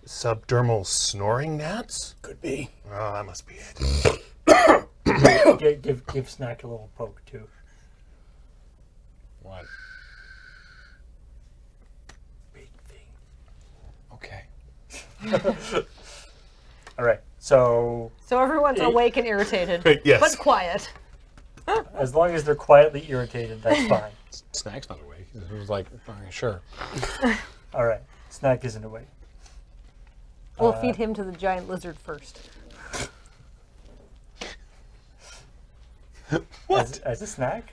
subdermal snoring gnats? Could be. Oh, that must be it. Give Snack a little poke too. What? Big thing. Okay. All right. So So everyone's awake and irritated, Yes. but quiet. as long as they're quietly irritated, that's fine. Snack's not awake. He was like, "Okay, sure." All right. Snack isn't awake. We'll feed him to the giant lizard first. As a snack?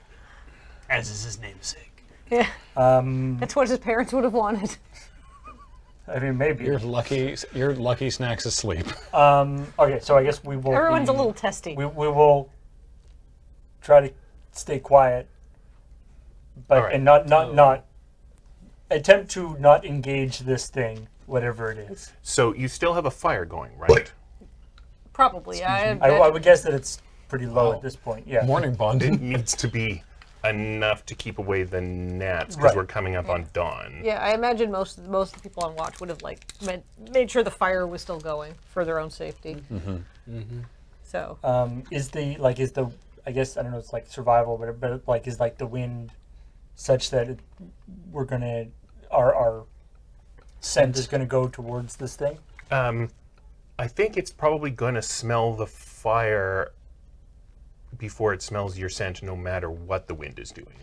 As is his namesake. Yeah. That's what his parents would have wanted. I mean, maybe. You're lucky. You're lucky. Snack's asleep. Okay, so I guess we will. Everyone's a be- little testy. We will try to stay quiet, but Alright. and not attempt to not engage this thing, whatever it is. So you still have a fire going, right? Probably. I I would guess that it's pretty low at this point. Yeah. Morning, Bond. It needs to be enough to keep away the gnats because Right. we're coming up on dawn. Yeah, I imagine most of the people on watch would have made sure the fire was still going for their own safety. So Is the I guess I don't know. It's like survival, but like is like the wind such that we're gonna our scent is gonna go towards this thing. I think it's probably going to smell the fire before it smells your scent, no matter what the wind is doing.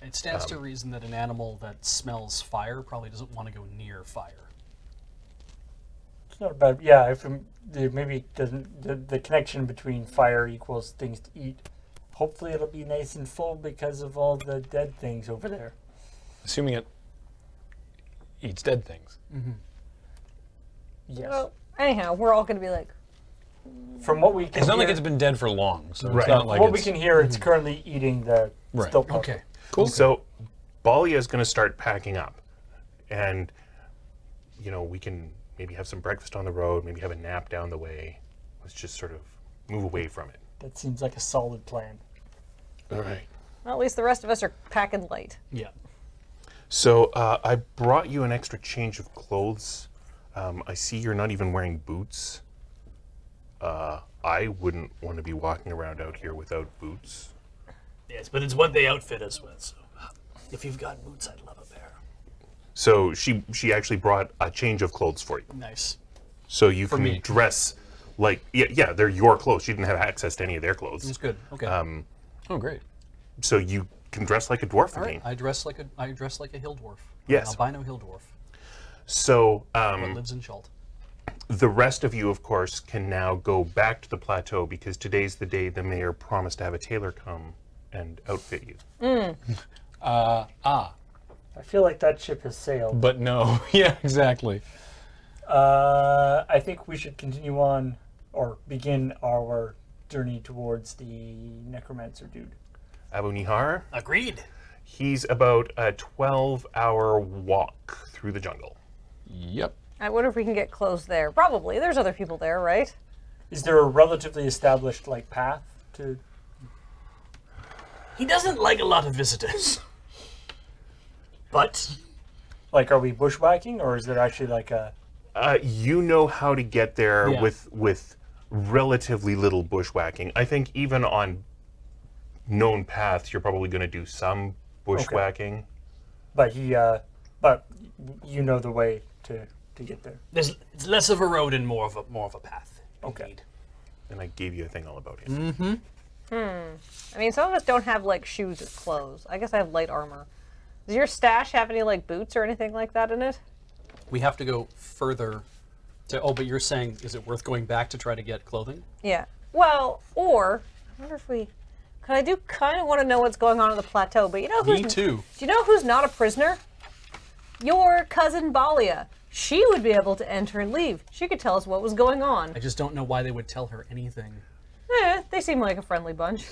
It stands to reason that an animal that smells fire probably doesn't want to go near fire. It's not bad. Yeah, if maybe it doesn't the connection between fire equals things to eat. Hopefully it'll be nice and full because of all the dead things over there. Assuming it eats dead things. Yes. well, anyhow, we're all going to be like, From what we can It's not hear, like it's been dead for long, so Right. it's not like what we it's. can hear, it's currently eating the Right. still puppet. Okay. Cool. So Balia is going to start packing up, and we can maybe have some breakfast on the road, maybe have a nap down the way. Let's just sort of move away from it. That seems like a solid plan. All right. well, at least the rest of us are packing light. Yeah. So I brought you an extra change of clothes. I see you're not even wearing boots. I wouldn't want to be walking around out here without boots. Yes, but it's what they outfit us with. So if you've got boots, I'd love a pair. So she actually brought a change of clothes for you. Nice. So you can me. dress like, yeah, they're your clothes. She didn't have access to any of their clothes. That's good. Okay. Oh, great. So you can dress like a dwarf All again. right. I dress like a hill dwarf. Yes. Albino hill dwarf. So What lives in Chult. the rest of you, of course, can now go back to the plateau because today's the day the mayor promised to have a tailor come and outfit you. I feel like that ship has sailed. But no. Yeah, exactly. I think we should continue on or begin our journey towards the necromancer dude. Abu Nihar, Agreed. he's about a 12-hour walk through the jungle. Yep. I wonder if we can get close there. Probably. There's other people there, right? Is there a relatively established path to? He doesn't like a lot of visitors. But Are we bushwhacking or is there actually a? You know how to get there Yeah. with relatively little bushwhacking. I think even on known paths, you're probably going to do some bushwhacking. But but you know the way to get there. it's less of a road and more of a path. Okay. Indeed. And I gave you a thing all about it. I mean, some of us don't have shoes or clothes. I guess I have light armor. Does your stash have any boots or anything like that in it? We have to go further to. Oh, but you're saying, is it worth going back to try to get clothing? Yeah. Well, or I wonder if we Because I do kind of want to know what's going on the plateau. But you know who's... Me too. Do you know who's not a prisoner? Your cousin Balia. She would be able to enter and leave. She could tell us what was going on. I just don't know why they would tell her anything. They seem like a friendly bunch.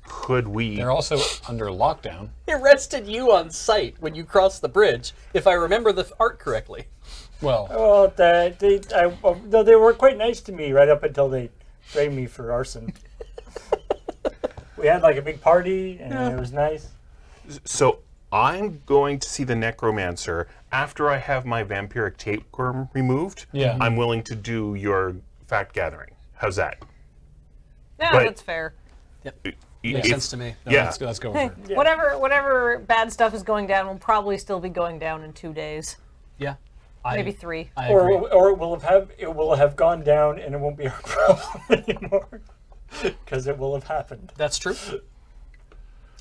Could we? They're also under lockdown. They arrested you on sight when you crossed the bridge, if I remember the art correctly. Well, Well, they were quite nice to me right up until they framed me for arson. We had like a big party, and it was nice. So I'm going to see the necromancer after I have my vampiric tapeworm removed. Yeah. I'm willing to do your fact gathering. How's that? Yeah, But- that's fair. Makes sense to me. no, Yeah. let's go Hey, with her. whatever bad stuff is going down will probably still be going down in 2 days, Yeah. maybe 3. I agree. Or it will have gone down, and it won't be our problem anymore because it will have happened. That's true.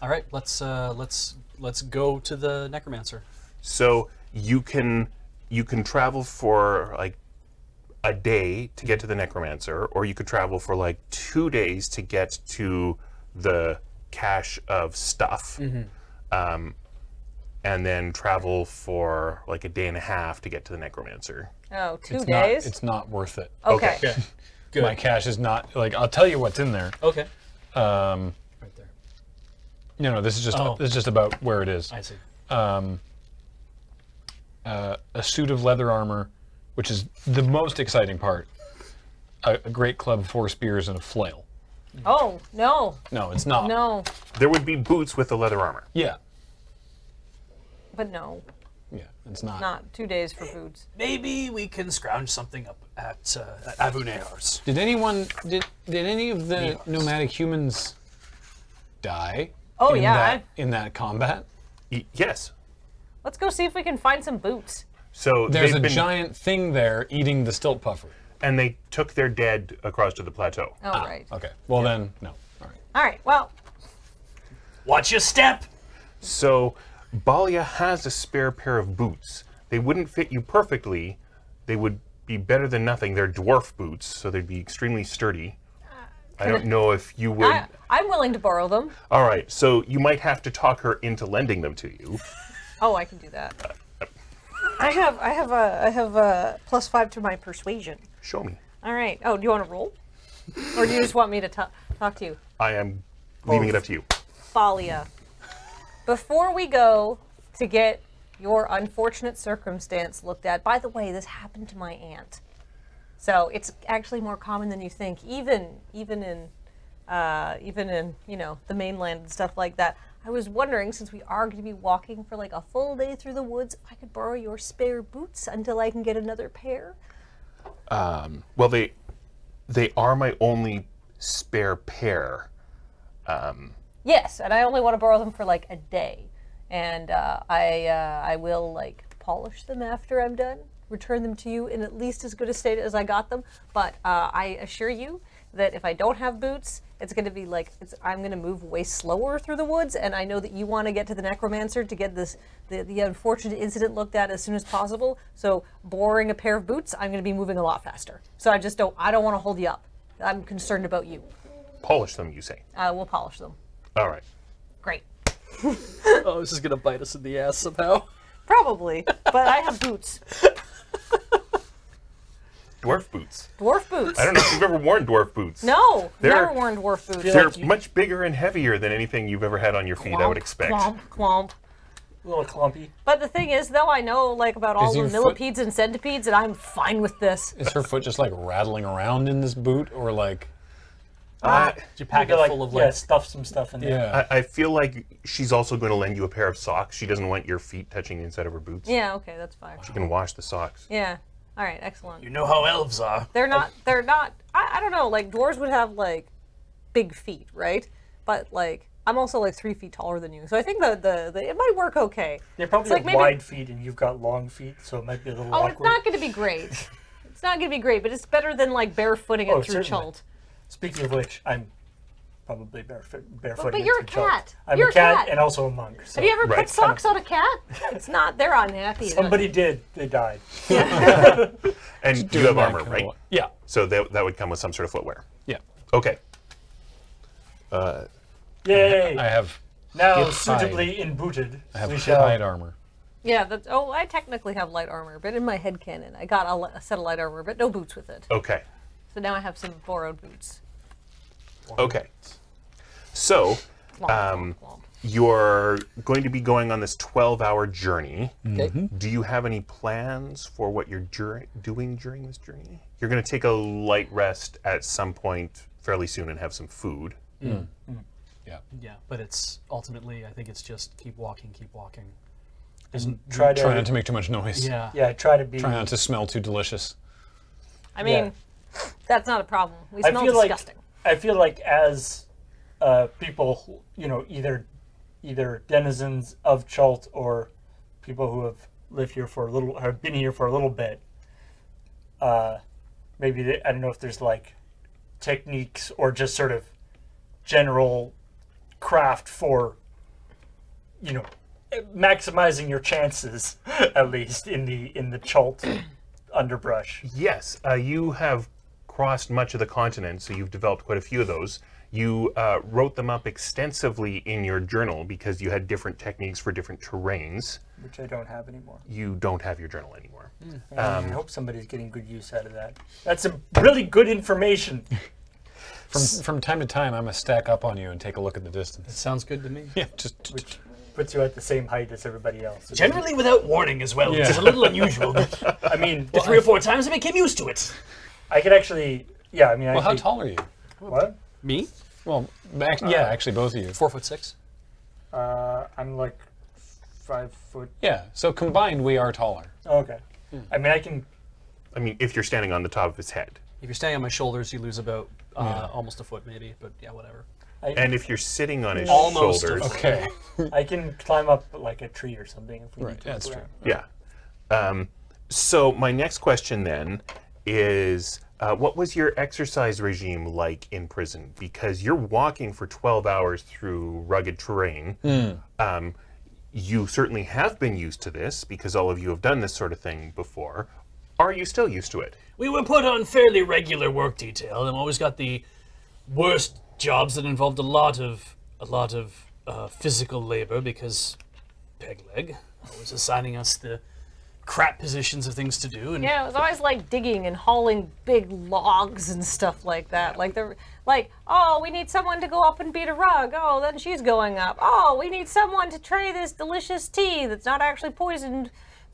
All right, let's go to the necromancer. So you can travel for like a day to get to the necromancer, or you could travel for like 2 days to get to the cache of stuff, and then travel for like a day and a half to get to the necromancer. Oh, 2 It's days? It's not worth it. Okay. Okay. Good. My cache is not like. I'll tell you what's in there. Okay. Um, Right there. no, this is just Oh. this is just about where it is. I see. A suit of leather armor, which is the most exciting part. A great club, 4 spears, and a flail. Oh, no. No, it's not. No. There would be boots with the leather armor. Yeah. But no. Yeah, it's not. Not 2 days for boots. Maybe we can scrounge something up at Avunear's. Did any of the nomadic humans die? Oh, in yeah. That, in that combat? Yes. Let's go see if we can find some boots. So There's a they've been, giant thing there eating the stilt puffer. and they took their dead across to the plateau. Oh, right. Okay. Well then, no. All right. All right, well, Watch your step. So Balia has a spare pair of boots. They wouldn't fit you perfectly. They would be better than nothing. They're dwarf boots, so they'd be extremely sturdy. I don't know if you would. I'm willing to borrow them. All right, so you might have to talk her into lending them to you. Oh, I can do that. I have a +5 to my persuasion. Show me. All right. Oh, do you want to roll? Or do you just want me to talk to you? I am leaving it up to you. Thalia. Before we go to get your unfortunate circumstance looked at, by the way, this happened to my aunt. So it's actually more common than you think, even in the mainland and stuff like that. I was wondering, since we are going to be walking for like a full day through the woods, if I could borrow your spare boots until I can get another pair. Well, they are my only spare pair. Yes, and I only want to borrow them for like a day, and I will like polish them after I'm done, return them to you in at least as good a state as I got them. But I assure you that if I don't have boots, it's going to be like I'm going to move way slower through the woods, and I know that you want to get to the necromancer to get the unfortunate incident looked at as soon as possible. So borrowing a pair of boots, I'm going to be moving a lot faster. So I don't want to hold you up. I'm concerned about you. Polish them, you say? We'll polish them. All right. Great. Oh, this is gonna bite us in the ass somehow. Probably, but I have boots. Dwarf boots. Dwarf boots. I don't know if you've ever worn dwarf boots. No, They're- never worn dwarf boots. They're much bigger and heavier than anything you've ever had on your feet, I would expect. Clomp, clomp. A little clumpy. But the thing is, though, I know like about all Is the your foot- millipedes and centipedes, and I'm fine with this. Is her foot just like rattling around in this boot, or like? Did you pack Maybe, it like, full of yeah, like? stuff some stuff in there. Yeah. I feel like she's also going to lend you a pair of socks. She doesn't want your feet touching the inside of her boots. Yeah, okay, that's fine. She can wash the socks. Yeah. All right, excellent. You know how elves are. They're not. I don't know. Like dwarves would have like big feet, right? But like I'm also like 3 feet taller than you, so I think the it might work okay. They probably It's like have maybe- wide feet, and you've got long feet, so it might be a little Oh, awkward. it's not going to be great. It's not going to be great, but it's better than like barefooting it Oh, through certainly. Chult. Speaking of which, I'm probably barefooted. But you're a through Chult. cat. I'm You're a a cat, cat. and also a monk. So. Have you ever Right. put socks on a cat? It's not. They're unhappy. Somebody did. They died. And you have that armor, kind of right? wa- Yeah. So that would come with some sort of footwear. Yeah. Okay. Yay! I have Now hide. suitably imbooted. I have we hide shall. armor. Yeah, that's, oh, I technically have light armor, but in my headcanon, I got a set of light armor, but no boots with it. Okay. So now I have some borrowed boots. Okay. So, Womp, womp, womp. you're going to be going on this 12-hour journey. Okay. Do you have any plans for what you're doing during this journey? You're going to take a light rest at some point fairly soon and have some food. Yeah. Yeah, but it's ultimately, I think it's just keep walking, keep walking. And try Try not to. to make too much noise. Yeah. Yeah, try to be. Try not to smell too delicious. I mean, that's not a problem. We I smell feel disgusting. I feel like as people, who, you know, either denizens of Chult or people who have lived here for a little, or have been here for a little bit, maybe I don't know if there's like techniques or just sort of general craft for, you know, maximizing your chances at least in the Chult underbrush. Yes, you have crossed much of the continent, so you've developed quite a few of those. You wrote them up extensively in your journal because you had different techniques for different terrains. Which I don't have anymore. You don't have your journal anymore. I hope somebody's getting good use out of that. That's some really good information. From time to time, I'm gonna stack up on you and take a look at the distance. Sounds good to me. Yeah, just Which puts you at the same height as everybody else. Generally without warning as well, which Yeah. is a little unusual. But I mean, the 3 or 4 times I became used to it. I could actually, yeah, I mean, well, how tall are you? What? Me? Well, actually, both of you. 4'6". I'm like 5 foot. Yeah, so combined, we are taller. Oh, okay. I mean, I can. I mean, if you're standing on the top of his head. If you're standing on my shoulders, you lose about almost a foot, maybe. But yeah, whatever. And if you're sitting on his Almost shoulders. Okay. I can climb up like a tree or something if we Right, need to. that's move true. around. Yeah. So my next question then is, what was your exercise regime like in prison? Because you're walking for 12 hours through rugged terrain. You certainly have been used to this because all of you have done this sort of thing before. Are you still used to it? We were put on fairly regular work detail, and always got the worst jobs that involved a lot of physical labor because peg leg always assigning us the crap positions of things to do. And Yeah, it was always like digging and hauling big logs and stuff like that. Like they're like, oh, we need someone to go up and beat a rug. Oh, then she's going up. Oh, we need someone to tray this delicious tea that's not actually poisoned.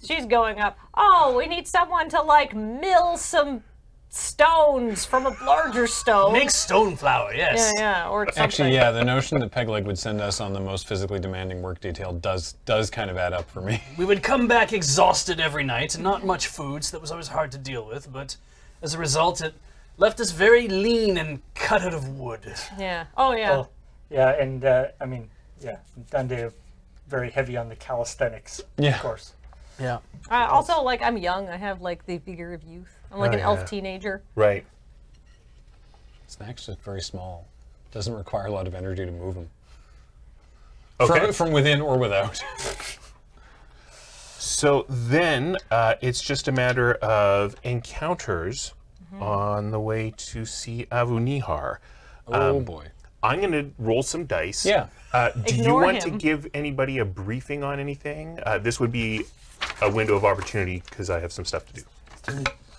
She's going up. Oh, we need someone to like mill some stones from a larger stone. make stone flour, yes. Yeah, or something. Actually, yeah, the notion that Pegleg would send us on the most physically demanding work detail does kind of add up for me. We would come back exhausted every night, and not much food, so that was always hard to deal with, but as a result, it left us very lean and cut out of wood. Yeah. Oh, yeah. Well, yeah, and I mean, yeah, Dundee very heavy on the calisthenics, Yeah. of course. Yeah. Also, like, I'm young. I have, like, the vigor of youth. I'm like Oh, an yeah. elf teenager. Right. Snack's just very small. Doesn't require a lot of energy to move them. Okay. From within or without. So then it's just a matter of encounters on the way to see Avu Nihar. Oh boy. I'm going to roll some dice. Yeah. Do you Ignore want to him. give anybody a briefing on anything? This would be a window of opportunity because I have some stuff to do.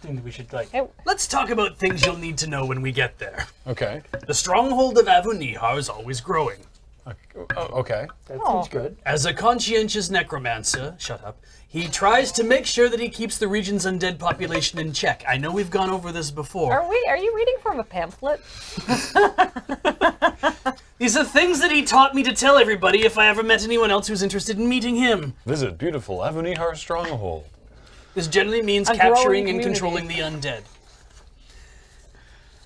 Thing that we should like. Hey, Let's talk about things you'll need to know when we get there. Okay. The stronghold of Avu Nihar is always growing. Okay. That Oh. seems good. As a conscientious necromancer, shut up, he tries to make sure that he keeps the region's undead population in check. I know we've gone over this before. are you reading from a pamphlet? These are things that he taught me to tell everybody if I ever met anyone else who's interested in meeting him. Visit beautiful Avunihar Stronghold. This generally means A growing capturing and community. controlling the undead.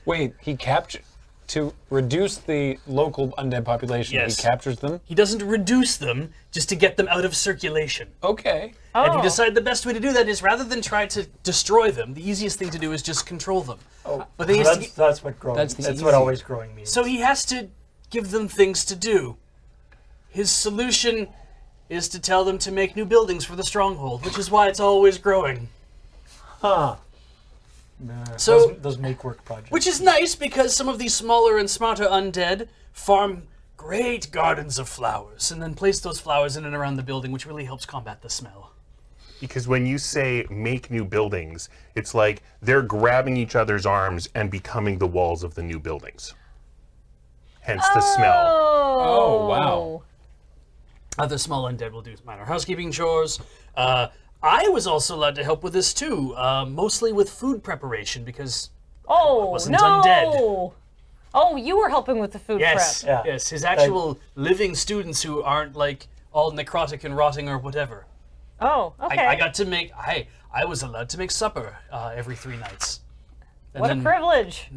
Wait, he captured to reduce the local undead population. Yes. He captures them. He doesn't reduce them just to get them out of circulation. Okay. And we Oh. decided the best way to do that is rather than try to destroy them, the easiest thing to do is just control them. Oh, But they so used to that's what growing. That's That's, the what easy- always growing means. So he has to give them things to do. His solution is to tell them to make new buildings for the stronghold, which is why it's always growing. Huh. Nah, So- those make work projects. Which is nice because some of these smaller and smarter undead farm great gardens of flowers and then place those flowers in and around the building, which really helps combat the smell. Because when you say make new buildings, it's like they're grabbing each other's arms and becoming the walls of the new buildings. Hence the smell. Oh, wow. Other small undead will do minor housekeeping chores. I was also allowed to help with this too, mostly with food preparation because Oh, wasn't no! undead. Oh, you were helping with the food yes, prep. Yeah. yes, his actual living students who aren't like all necrotic and rotting or whatever. Oh, okay. I got to make. I was allowed to make supper every 3 nights. And what a then- privilege.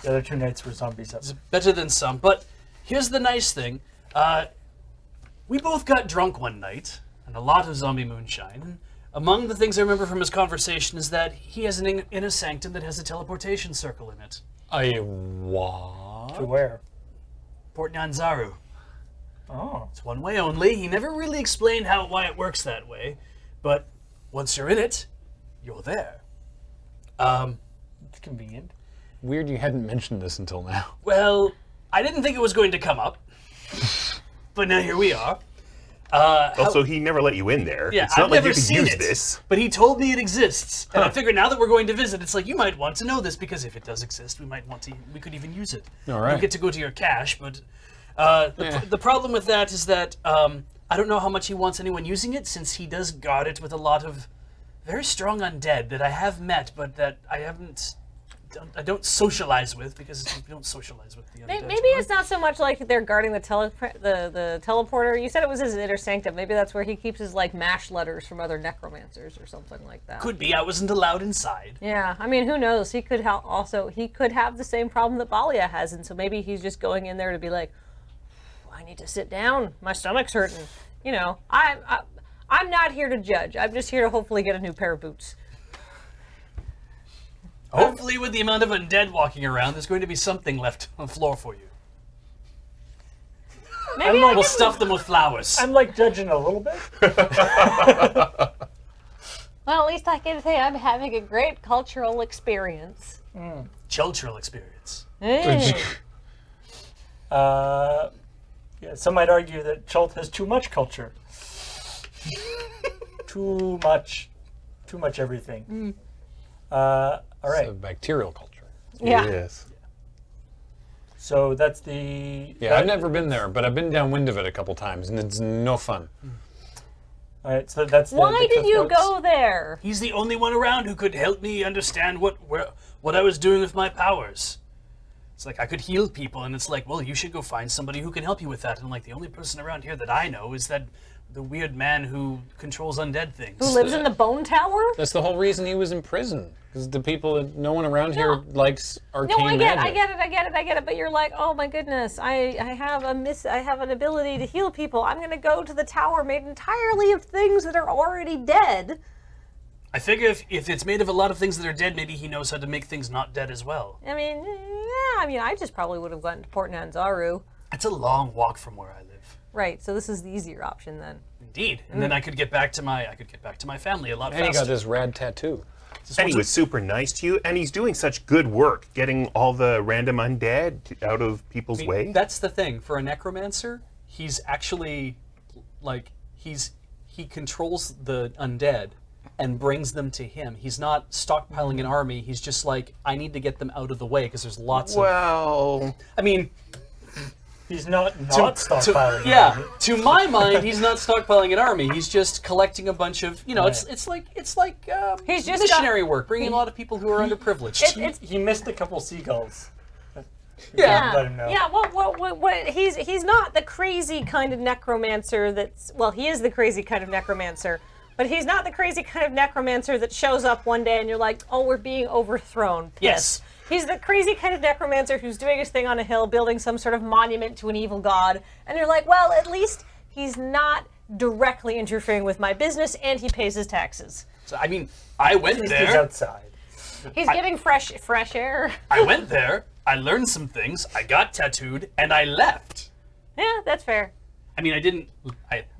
The other 2 nights were zombies up. Better than some. But here's the nice thing. We both got drunk one night, and a lot of zombie moonshine. And among the things I remember from his conversation is that he has an inner sanctum that has a teleportation circle in it. What? To where? Port Nyanzaru. Oh. It's one way only. He never really explained why it works that way. But once you're in it, you're there. It's convenient. Weird you hadn't mentioned this until now. Well, I didn't think it was going to come up. But now here we are. Also, he never let you in there. Yeah, it's not I've like never you could seen use it, this. but he told me it exists, and I figured now that we're going to visit, it's like you might want to know this because if it does exist, we could even use it. All right. You get to go to your cache, but the problem with that is that I don't know how much he wants anyone using it, since he does guard it with a lot of very strong undead that I have met, but that I don't socialize with because we don't socialize with the undead. Maybe it's not so much like they're guarding the teleporter. You said it was his inner sanctum. Maybe that's where he keeps his like mash letters from other necromancers or something like that. Could be. I wasn't allowed inside. Yeah, I mean, who knows? He could he could have the same problem that Balia has, and so maybe he's just going in there to be like, I need to sit down. My stomach's hurting. You know, I'm not here to judge. I'm just here to hopefully get a new pair of boots. Hopefully, with the amount of undead walking around, there's going to be something left on the floor for you. Maybe We'll stuff them with flowers. I'm like judging a little bit. Well, at least I can say I'm having a great cultural experience. Cultural experience. Yeah, some might argue that Chult has too much culture. too much everything. All right. It's a bacterial culture. Yeah. Yes. So that's the. Yeah, I've never been there, but I've been downwind of it a couple times, and it's no fun. All right, so that's the. Why the did Cliff you Notes. go there? He's the only one around who could help me understand what I was doing with my powers. It's like I could heal people, and it's like, well, you should go find somebody who can help you with that. And I'm like, the only person around here that I know is that the weird man who controls undead things. Who lives in the bone tower? That's the whole reason he was in prison. Because the people that no one around here likes arcane No, I get magic. it. But you're like, oh my goodness, I have an ability to heal people. I'm gonna go to the tower made entirely of things that are already dead. I figure if it's made of a lot of things that are dead, maybe he knows how to make things not dead as well. I mean, yeah. I just probably would have gone to Port Nyanzaru. It's a long walk from where I live. Right. So this is the easier option then. Indeed. And then I could get back to my family a lot And he faster. got this rad tattoo. And he was super nice to you, and he's doing such good work getting all the random undead out of people's way. That's the thing. For a necromancer, he's actually like he controls the undead and brings them to him. He's not stockpiling an army. He's just like, I need to get them out of the way because there's lots Well, I mean, He's not stockpiling. yeah. To my mind, he's not stockpiling an army. He's just collecting a bunch of, it's like He's just missionary work, bringing a lot of people who are underprivileged. He missed a couple seagulls. Yeah. Let him know. Yeah, what he's not the crazy kind of necromancer that's, well, he is the crazy kind of necromancer, but he's not the crazy kind of necromancer that shows up one day and you're like, oh, we're being overthrown. Yes. He's the crazy kind of necromancer who's doing his thing on a hill, building some sort of monument to an evil god, and you're like, well, at least he's not directly interfering with my business and he pays his taxes. So, I mean, I went He's there. outside. He's getting fresh air. I went there. I learned some things. I got tattooed, and I left. Yeah, that's fair. I mean, I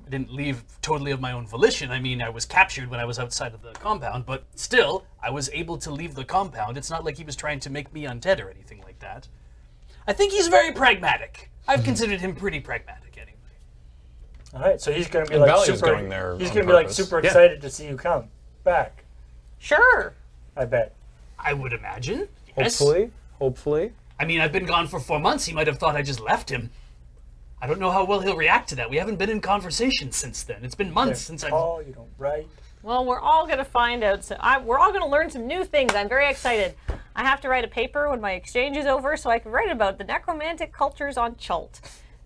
didn't leave totally of my own volition. I mean, I was captured when I was outside of the compound, but still, I was able to leave the compound. It's not like he was trying to make me undead or anything like that. I think he's very pragmatic. I've considered him pretty pragmatic anyway. All right, so he's going to be And like Valia's super. going there He's on going to be like purpose. super excited to see you come back. Sure. I bet. I would imagine. Yes. Hopefully. I mean, I've been gone for 4 months. He might have thought I just left him. I don't know how well he'll react to that. We haven't been in conversation since then. It's been months since I've... Oh, you don't write. Well, we're all going to find out. We're all going to learn some new things. I'm very excited. I have to write a paper when my exchange is over so I can write about the necromantic cultures on Chult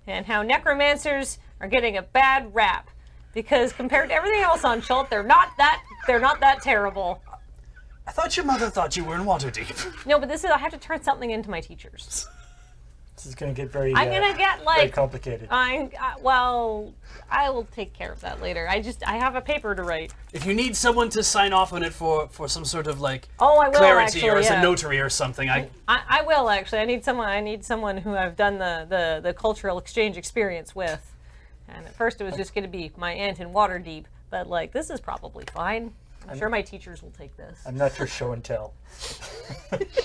and how necromancers are getting a bad rap because compared to everything else on Chult, they're not that terrible. I thought your mother thought you were in Waterdeep. No, but I have to turn something into my teachers. This is going to get very. I'm going to get very like complicated. well, I will take care of that later. I have a paper to write. If you need someone to sign off on it for some sort of like Oh, I will clarity actually, or as yeah. a notary or something, I will actually. I need someone who I've done the cultural exchange experience with. And at first it was just going to be my aunt in Waterdeep, but like this is probably fine. I'm sure my teachers will take this. I'm not your show and tell.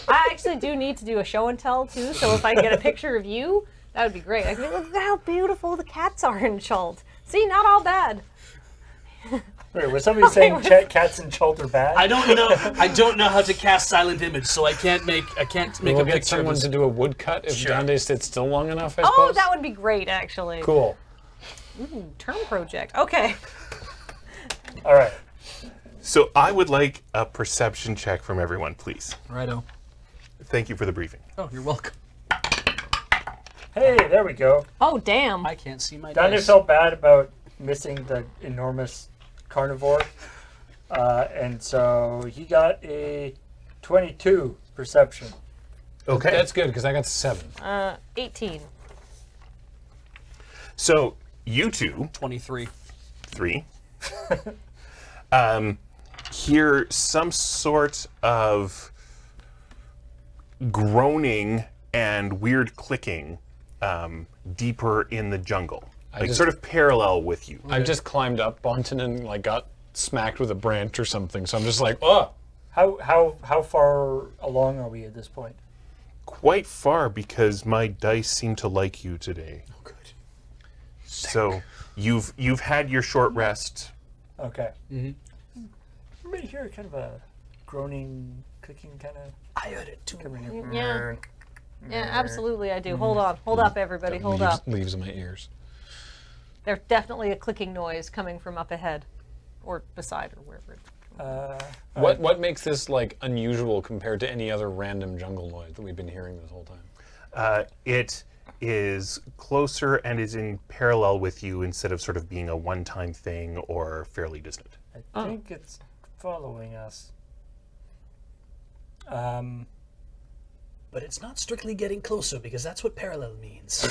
I actually do need to do a show and tell too, so if I can get a picture of you, that would be great. I can be like, look how beautiful the cats are in Chult. See, not all bad. Wait, was somebody saying cats in Chult are bad? I don't know how to cast silent image, so I can't make a We'll get picture someone of to do a woodcut if Sure. Dande sits still long enough, I suppose. Oh, that would be great, actually. Cool. Ooh, term project. Okay. All right. So I would like a perception check from everyone, please. Righto. Thank you for the briefing. Oh, you're welcome. Hey, there we go. Oh, damn. I can't see my Dante dice. felt bad about missing the enormous carnivore, and so he got a 22 perception. Okay. That's good, because I got 7. 18. So you two, 23. 3, hear some sort of groaning and weird clicking deeper in the jungle, like just- sort of parallel with you. I've just climbed up Bonton and like got smacked with a branch or something, so I'm just like, oh! How far along are we at this point? Quite far because my dice seem to like you today. Oh, good. So you've had your short rest. Okay. Everybody hear kind of a groaning, clicking kind of I heard it too. coming in? Yeah. Yeah, absolutely I do. Hold on. Hold up, everybody. Hold up. Leaves in my ears. There's definitely a clicking noise coming from up ahead. Or beside, or wherever it's What makes this like unusual compared to any other random jungle noise that we've been hearing this whole time? It is closer and is in parallel with you instead of sort of being a one-time thing or fairly distant. I think it's following us. But it's not strictly getting closer because that's what parallel means.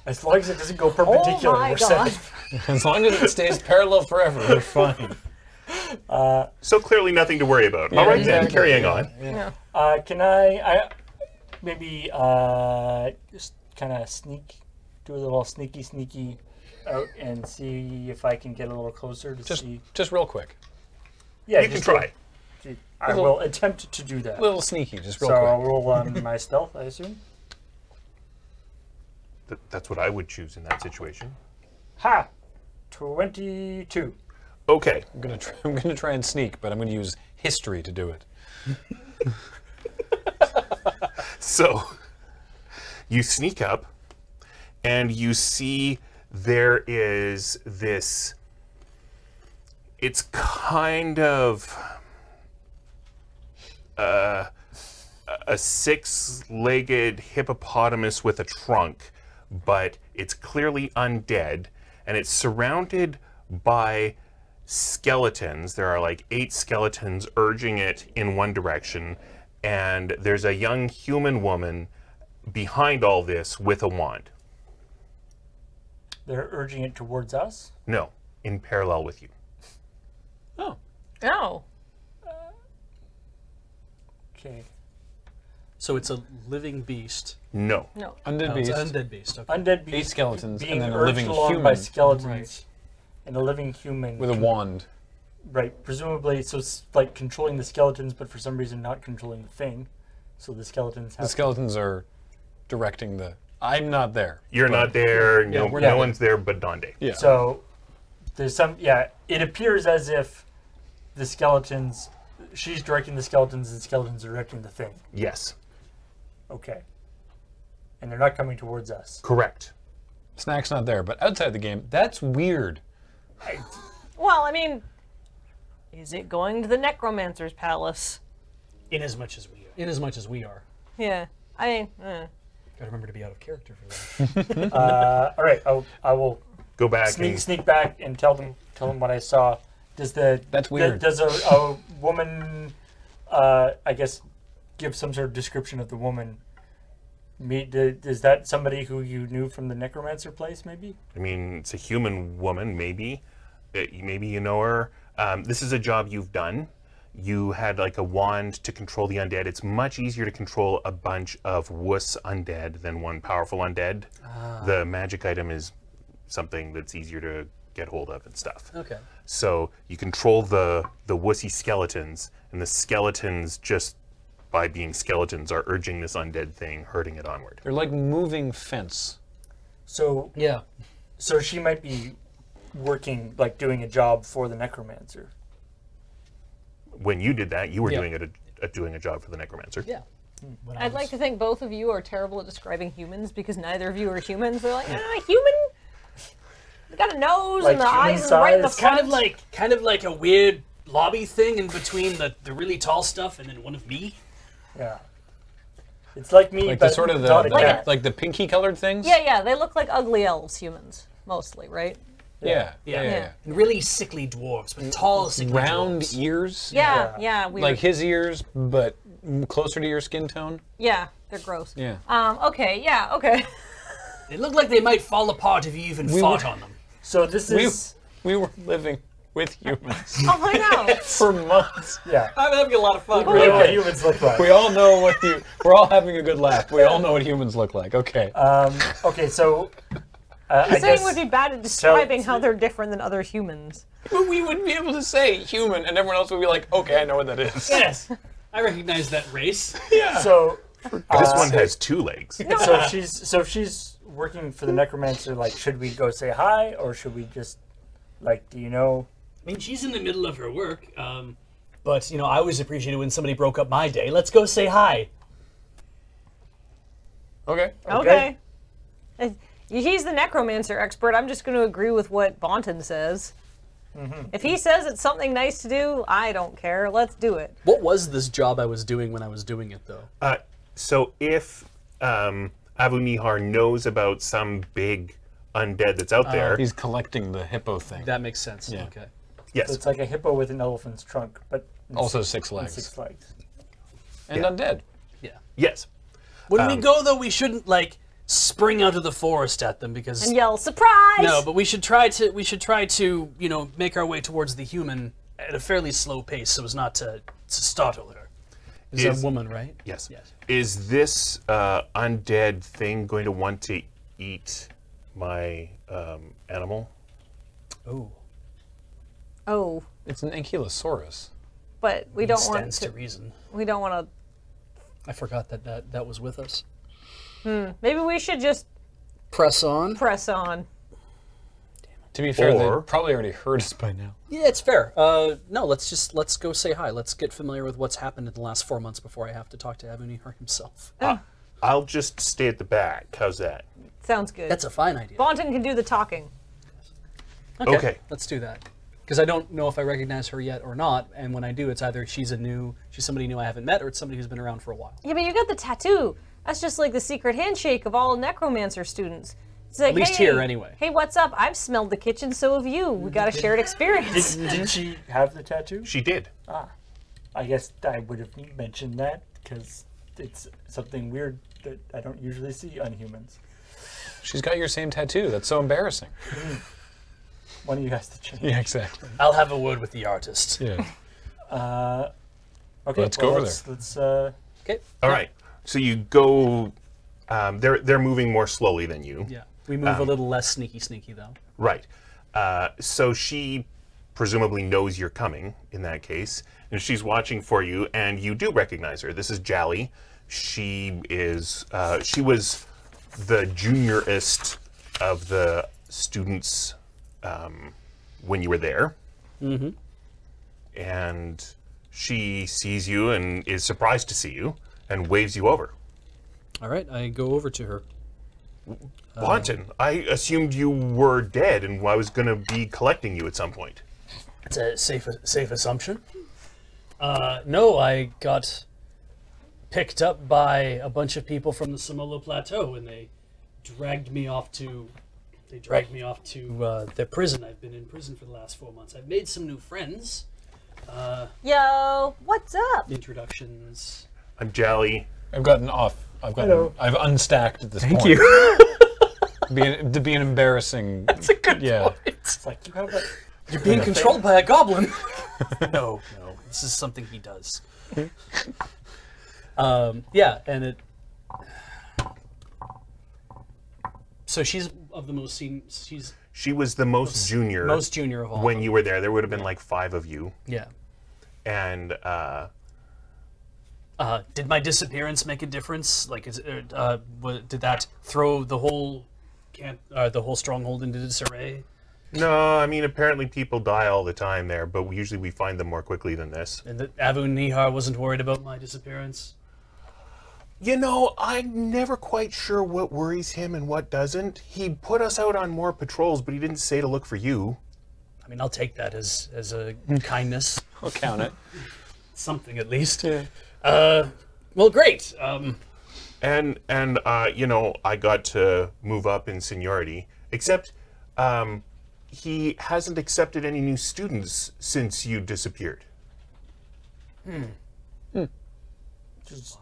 As long as it doesn't go perpendicular, Oh my we're god. safe. As long as it stays parallel forever, we're fine. So clearly nothing to worry about. All right then, carrying on. Yeah. Can I maybe just kind of do a little sneaky out and see if I can get a little closer to see. Just real quick. Yeah, You can try. I will attempt to do that. A little sneaky, just real So quick. I'll roll on my stealth, I assume. That's what I would choose in that situation. Ha! 22. Okay. I'm gonna try and sneak, but I'm gonna use history to do it. So you sneak up and you see there is this, it's kind of a six-legged hippopotamus with a trunk, but it's clearly undead, and it's surrounded by skeletons. There are like 8 skeletons urging it in one direction, and there's a young human woman behind all this with a wand. They're urging it towards us. No, in parallel with you. Oh. Okay. So it's a living beast. No. No. Undead No, beast. it's an undead beast. Okay. Undead beast 8 skeletons, being and then a urged living along human by skeletons, Right. and a living human with a wand. Right, presumably, so it's like controlling the skeletons, but for some reason not controlling the thing. So the skeletons have The skeletons are directing the. I'm not there. You're not there. Yeah, No, we're no not one's there but Donde. Yeah. So there's some, it appears as if the skeletons, she's directing the skeletons and the skeletons are directing the thing. Yes. Okay. And they're not coming towards us. Correct. Snack's not there, but outside the game, that's weird. Well, I mean, is it going to the Necromancer's Palace? In as much as we are. In as much as we are. Yeah. I mean, Gotta remember to be out of character for that. All right, I will Go back and sneak back and tell them what I saw. Does That's weird. Does a woman, I guess, give some sort of description of the woman? Is that somebody who you knew from the necromancer place? Maybe. I mean, it's a human woman, maybe. Maybe you know her. This is a job you've done. You had like a wand to control the undead. It's much easier to control a bunch of wuss undead than one powerful undead. The magic item is something that's easier to get hold of and stuff. Okay. So you control the wussy skeletons, and the skeletons, just by being skeletons, are urging this undead thing, hurting it onward. They're like moving fence. So Yeah. so she might be working, like doing a job for the necromancer. When you did that, you were Yeah. doing a job for the necromancer. Yeah. I'd like to think both of you are terrible at describing humans because neither of you are humans. They're like, human? They got a nose Like and the eyes human are right in the size? front. Kind of like a weird lobby thing in between the really tall stuff and then one of me. Yeah. It's like me, Like but the sort of not a the cat. like the pinky colored things. Yeah, they look like ugly elves, humans, mostly, right? Yeah. Yeah. And really sickly dwarves, but tall, sickly Round dwarves. ears. Yeah, weird. Like his ears, but closer to your skin tone. Yeah, they're gross. Yeah. Okay. They look like they might fall apart if you even fought on them. So this is We were living with humans Oh, I know. for months. yeah. I'm having a lot of fun. We know what humans look like. We all know what we're all having a good laugh. We all know what humans look like. Okay. Okay, so I Saying guess would be bad at describing how they're different than other humans. But we wouldn't be able to say human, and everyone else would be like, okay, I know what that is. Yes, I recognize that race. Yeah. so This one has 2 legs. so if she's working for the necromancer, like, should we go say hi, or should we just, like, do you know? I mean, she's in the middle of her work, but, I always appreciate it when somebody broke up my day. Let's go say hi. Okay. Okay. He's the necromancer expert. I'm just going to agree with what Bonton says. If he says it's something nice to do, I don't care. Let's do it. What was this job I was doing when I was doing it, though? So if Abu Nihar knows about some big undead that's out there, He's collecting the hippo thing. That makes sense. Yeah. Okay. yes, It's like a hippo with an elephant's trunk, but Also 6 legs. 6 legs. And Yeah. undead. yes. When we go, though, we shouldn't, spring out of the forest at them because... And yell, surprise! No, but we should try to, make our way towards the human at a fairly slow pace so as not to startle her. Is that a woman, right? Yes. Yes. Is this undead thing going to want to eat my animal? Oh. Oh, It's an ankylosaurus. but we don't want Stands to. to reason. We don't want I forgot that was with us. to. Maybe we should just Press on. press on. To be fair, Or- they probably already heard us by now. Yeah, it's fair. No, let's go say hi. Let's get familiar with what's happened in the last 4 months before I have to talk to Avunihar himself. I'll just stay at the back. How's that? Sounds good. That's a fine idea. Bonton can do the talking. Okay. Let's do that. Because I don't know if I recognize her yet or not, and when I do, it's either she's somebody new I haven't met, or it's somebody who's been around for a while. Yeah, but you got the tattoo. That's just like the secret handshake of all necromancer students. It's like, At least hey, here, anyway. Hey, what's up? I've smelled the kitchen, so have you. We got a shared experience. Didn't she have the tattoo? She did. I guess I would have mentioned that because it's something weird that I don't usually see on humans. She's got your same tattoo. That's so embarrassing. One of you has to change. Yeah, exactly. I'll have a word with the artist. Yeah. Okay, Let's go over let's Okay. All right. so you go. They're moving more slowly than you. Yeah. We move a little less sneaky though. Right. So she presumably knows you're coming in that case, and she's watching for you, and you do recognize her. This is Jally. She is. She was the juniorest of the students when you were there. Mm-hmm. And she sees you and is surprised to see you and waves you over. All right, I go over to her. Bonton, I assumed you were dead and I was going to be collecting you at some point. It's a safe assumption. No, I got picked up by a bunch of people from the Semolo Plateau, and they dragged me off to their prison. I've been in prison for the last 4 months. I've made some new friends. Yo, what's up? Introductions. I'm Jally. I've gotten off. I've unstacked at this point. Thank you. To be an embarrassing. That's a good point. It's like you have that. You're being controlled by a goblin. No, this is something he does. Yeah, and it. So she's of the most senior. She was the most junior. Most junior of all. When you were there, there would have been like 5 of you. Yeah. And Did my disappearance make a difference? Like, did that throw the whole stronghold into disarray? no, I mean, apparently people die all the time there, but usually we find them more quickly than this. And that Avu Nihar wasn't worried about my disappearance? You know, I'm never quite sure what worries him and what doesn't. He put us out on more patrols, but he didn't say to look for you. I mean, I'll take that as a kindness. I'll count it. Something at least. Well, great. And you know, I got to move up in seniority, except he hasn't accepted any new students since you disappeared.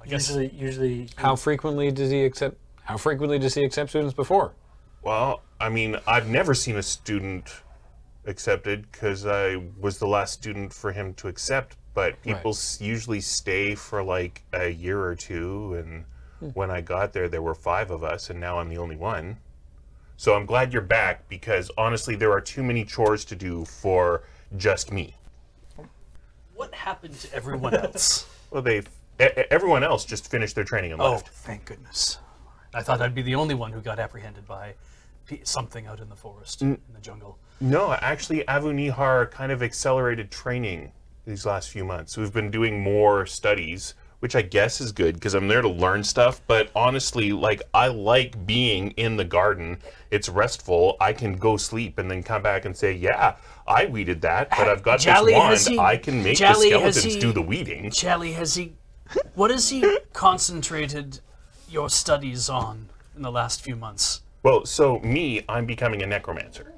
Usually. How frequently does he accept students before? Well, I mean, I've never seen a student accepted because I was the last student for him to accept, but people usually stay for like a year or two, and when I got there, there were 5 of us, and now I'm the only one. So I'm glad you're back, because honestly, there are too many chores to do for just me. What happened to everyone else? Well, everyone else just finished their training and Oh, left. thank goodness. I thought I'd be the only one who got apprehended by something out in the forest, in the jungle. No, actually, Avu Nihar kind of accelerated training these last few months. We've been doing more studies, which I guess is good because I'm there to learn stuff. But honestly, like, I like being in the garden. It's restful. I can go sleep and then come back and say, yeah, I weeded that, but I've got Jally, this wand. I can make the skeletons do the weeding. Jally, what has he concentrated your studies on in the last few months? Well, so me, I'm becoming a necromancer.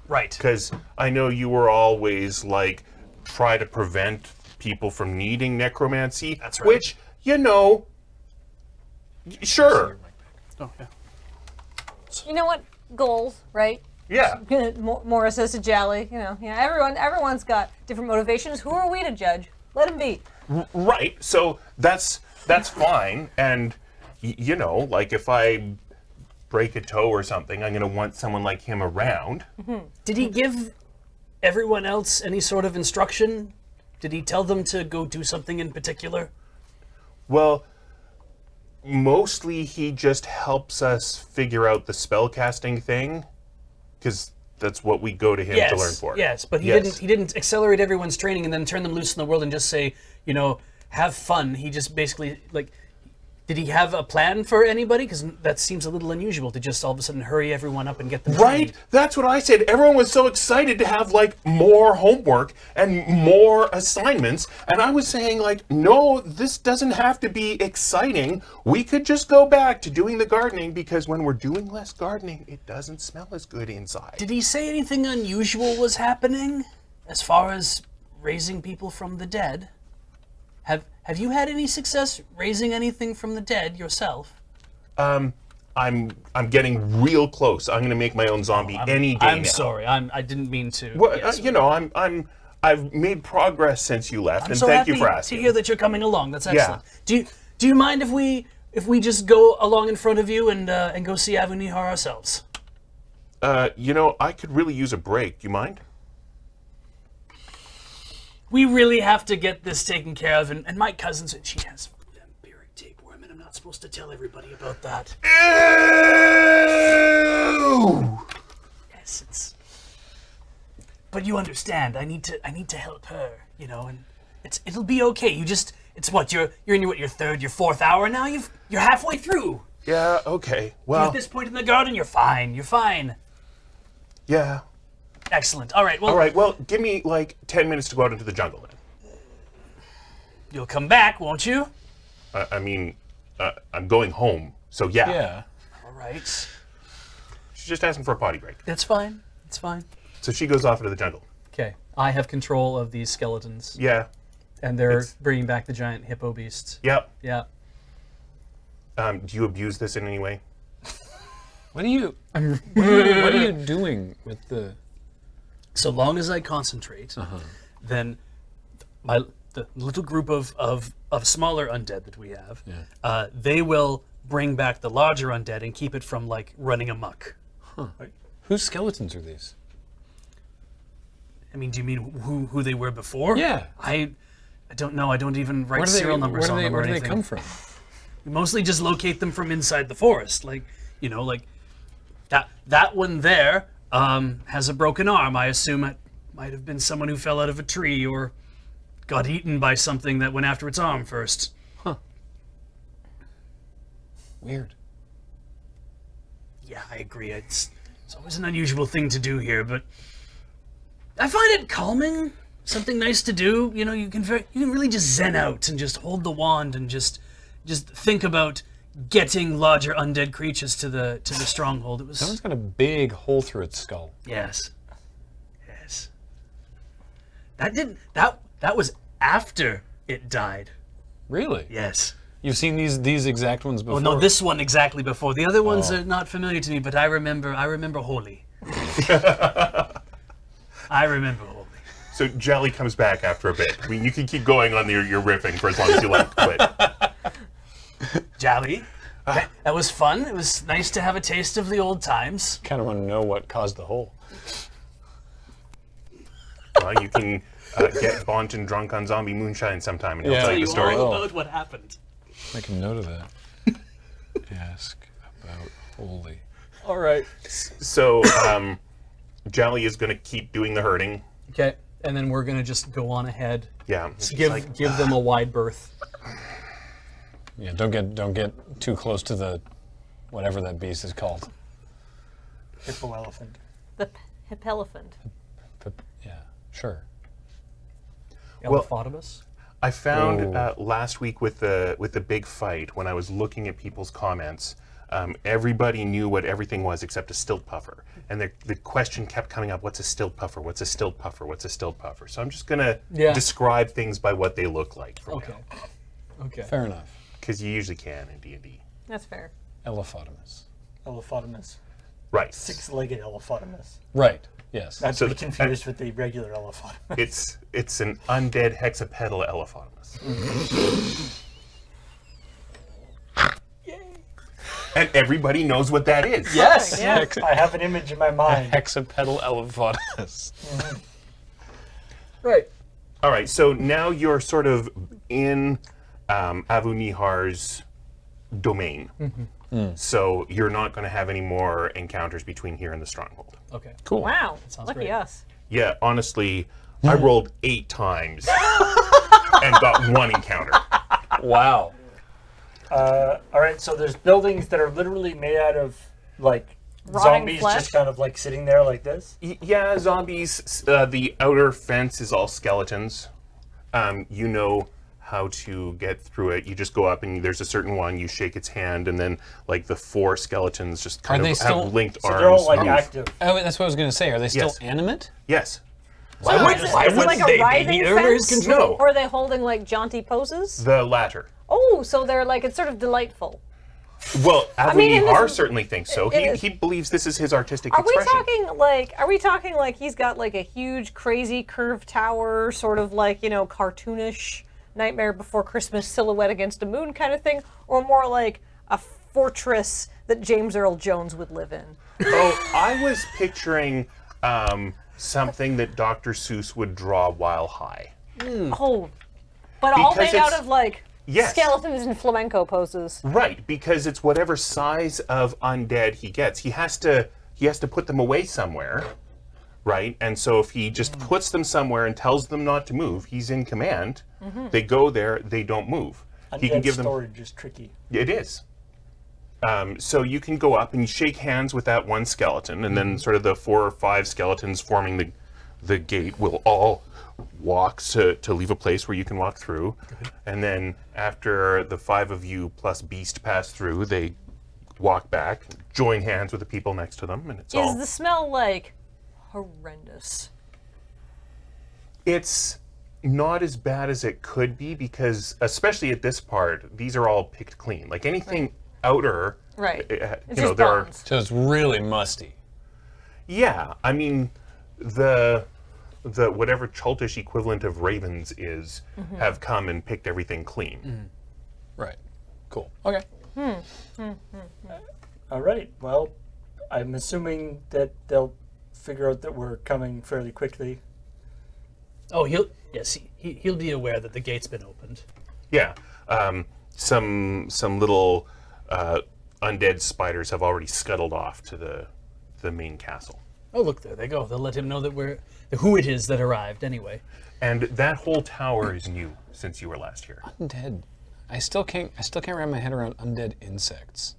Right. Because I know you were always like, try to prevent people from needing necromancy. That's right. Which, you know, sure. Oh, yeah. You know what? Goals, right? Yeah. Morris says to Jally, everyone's got different motivations. Who are we to judge? Let them be. Right. So that's fine. And, you know, like if I break a toe or something, I'm going to want someone like him around. Did he give everyone else any sort of instruction? Did he tell them to go do something in particular? Well, mostly he just helps us figure out the spell casting thing, because that's what we go to him to learn for. Yes, but he didn't accelerate everyone's training and then turn them loose in the world and just say, have fun. He just basically, like, did he have a plan for anybody? Because that seems a little unusual to just all of a sudden hurry everyone up and get them Right? trained. That's what I said. Everyone was so excited to have, like, more homework and more assignments. And I was saying, like, no, this doesn't have to be exciting. We could just go back to doing the gardening, because when we're doing less gardening, it doesn't smell as good inside. Did he say anything unusual was happening as far as raising people from the dead? Have you had any success raising anything from the dead yourself? I'm getting real close. I'm going to make my own zombie any day I'm now. sorry. I didn't mean to. Well, yes. I've made progress since you left, I'm and so thank happy you for asking. to hear that you're coming along. That's excellent. Do you mind if if we just go along in front of you and go see Abu Nihar ourselves? You know, I could really use a break. Do you mind? We really have to get this taken care of, and my cousin said she has vampiric tapeworm, and I'm not supposed to tell everybody about that. Ew! Yes, it's. But you understand, I need to help her, you know, and it'll be okay. It's what you're in your third, your fourth hour now. You're halfway through. Yeah. Okay. You're Well. at this point in the garden, you're fine. You're fine. Yeah. Excellent. All right. Well. All right. Well, give me like 10 minutes to go out into the jungle then. You'll come back, won't you? I mean, I'm going home, so yeah. Yeah. All right. She's just asking for a potty break. That's fine. It's fine. So she goes off into the jungle. Okay. I have control of these skeletons, Yeah. and they're It's- bringing back the giant hippo beast. Yep. Yeah. Do you abuse this in any way? What are you? What are you doing with the? So long as I concentrate, then the little group of smaller undead that we have, they will bring back the larger undead and keep it from like running amok. Whose skeletons are these? I mean, do you mean who they were before? Yeah. I don't know. I don't even write Where do serial numbers on them or Where do they anything. come from? We mostly just locate them from inside the forest. Like, you know, like that one there has a broken arm. I assume it might have been someone who fell out of a tree or got eaten by something that went after its arm first. Weird. Yeah, I agree. It's always an unusual thing to do here, but I find it calming. Something nice to do. You know, you can really just zen out and just hold the wand and just think about getting larger undead creatures to the stronghold. It was Someone's got a big hole through its skull. yes. That was after it died. Really? Yes. You've seen these exact ones before? Oh no, this one exactly before. The other ones are not familiar to me, but I remember Holy. I remember Holy. So Jelly comes back after a bit. I mean, you can keep going on your riffing for as long as you like, but Jolly. That was fun. It was nice to have a taste of the old times. Kind of want to know what caused the hole. well, you can get Bonton drunk on zombie moonshine sometime, and he'll Yeah. tell you You the story. all about what happened. Make a note of that. Ask about Holy. All right. So Jelly is going to keep doing the herding. Okay. And then we're gonna just go on ahead. Yeah. She's Give like, give them a wide berth. Yeah, don't get too close to the whatever that beast is called. Hippo elephant. The hippelephant. Yeah, sure. Elephotomus. I found Oh. last week with the big fight, when I was looking at people's comments, everybody knew what everything was except a stilt puffer. And the question kept coming up, what's a stilt puffer? What's a stilt puffer? What's a stilt puffer? So I'm just going to describe things by what they look like from Okay. now. Okay. Fair enough. Because you usually can in D&D. That's fair. Elephotomus. Elephotomus. Right. Six-legged elephotomus. Right. Yes. Not So to be confused with the regular elephotomus. It's an undead hexapedal elephotomus. And everybody knows what that is. Yes. Yeah. I have an image in my mind. Hexapedal elephotomus. Right. All right, so now you're sort of in Abu Nihar's domain. So you're not going to have any more encounters between here and the stronghold. Okay. Cool. Wow. sounds Lucky great. us. Yeah, honestly, I rolled 8 times and got 1 encounter. Wow. All right, so there's buildings that are literally made out of, like, Rotting zombies flesh? just kind of, like, sitting there like this. Yeah, zombies. The outer fence is all skeletons. You know how to get through it. You just go up and there's a certain one, you shake its hand, and then like the 4 skeletons just kind they of still- have linked So arms. they're all, like, move. active. Oh, that's what I was going to say. Are they still Yes. animate? Yes. Why So would is it wouldn't like a they be writhing under his fence? control? Or are they holding like jaunty poses? The latter. Oh, so they're like, it's sort of delightful. Well, Abu mean, in Nihar this- certainly thinks so. it is- He believes this is his artistic Are we expression. talking like he's got like a huge crazy curved tower, sort of like, cartoonish Nightmare Before Christmas silhouette against a moon kind of thing? Or more like a fortress that James Earl Jones would live in. Oh, I was picturing something that Dr. Seuss would draw while high. Oh, but all Because made out it's- of like Yes. skeletons in flamenco poses. Right, because it's whatever size of undead he gets. He has to put them away somewhere, right? And so if he just puts them somewhere and tells them not to move, he's in command. They go there, they don't move. He can Undead give them. storage is tricky. It is. So you can go up and you shake hands with that one skeleton, and then sort of the 4 or 5 skeletons forming the gate will all walk to leave a place where you can walk through. And then after the 5 of you plus Beast pass through, they walk back, join hands with the people next to them, and it's all. Is the smell like horrendous? It's not as bad as it could be because, especially at this part, these are all picked clean. Like anything outer, Right. you It's know, just there are. bones. So it's really musty. Yeah, I mean, the whatever Chaltish equivalent of ravens is have come and picked everything clean. Right. Cool. Okay. All right. Well, I'm assuming that they'll figure out that we're coming fairly quickly. Oh, he'll be aware that the gate's been opened. Yeah, some little undead spiders have already scuttled off to the main castle, Oh, look, there they go. They'll let him know that who it is that arrived anyway. and that whole tower is new since you were last here. Undead. I still can't wrap my head around undead insects.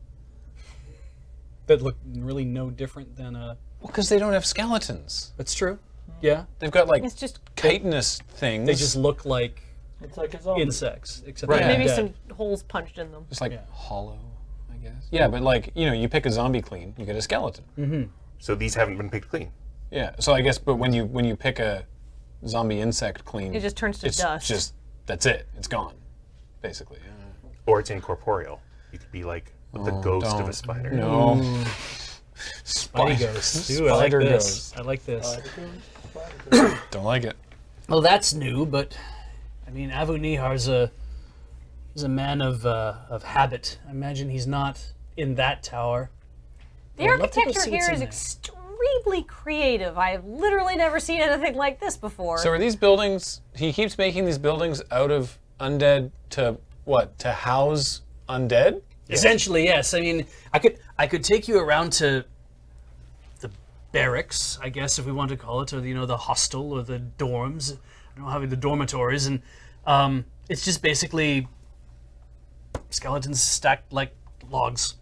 That look really no different than a. Well, because they don't have skeletons. That's true. Yeah, They've got like It's just chitinous things. they just look like It's like a zombie. insects, except Right. they're maybe dead. some holes punched in them. just like Yeah. hollow, I guess. Yeah, but like, you pick a zombie clean, you get a skeleton. So these haven't been picked clean. Yeah. So I guess, but when you pick a zombie insect clean, It just turns to it's dust. just that's it. It's gone, basically. Or it's incorporeal. You could be like the ghost of a don't. spider. No. Spidey ghost. Ooh, I like Spider this. ghost. I like this. Don't like it. Well, that's new, but I mean, Avu Nihar's is a man of habit. I imagine he's not in that tower. The I'd love to go architecture see what's here in is there. extremely creative. I have literally never seen anything like this before. So are these buildings? He keeps making these buildings out of undead to what? To house undead? Essentially, yes. I mean, I could take you around to the barracks, I guess, if we want to call it, or the hostel or the dorms. I don't know, having the dormitories, and it's just basically skeletons stacked like logs,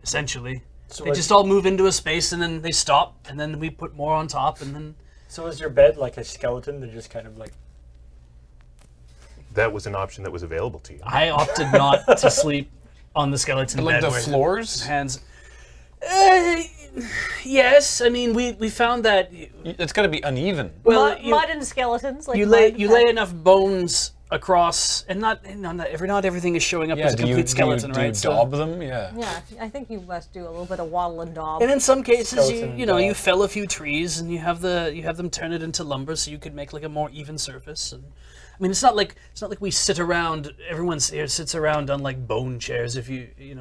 essentially. So They like- just all move into a space and then they stop, and then we put more on top, and then So is your bed like a skeleton? They're just kind of like. That was an option that was available to you. I opted not to sleep on the skeleton Like bed. the where floors? hands. Yes, I mean we found that. It's got to be uneven. Well, mud and skeletons. Like you mud lay enough bones across, and not everything is showing up as a complete skeleton, do right? you So- daub them? Yeah. Yeah, I think you must do a little bit of waddle and daub. and in some cases, Skeleton you dog. fell a few trees, and you have them turn it into lumber, so you could make like a more even surface. And I mean, it's not like we sit around. Everyone here sits around on like bone chairs. If it's If you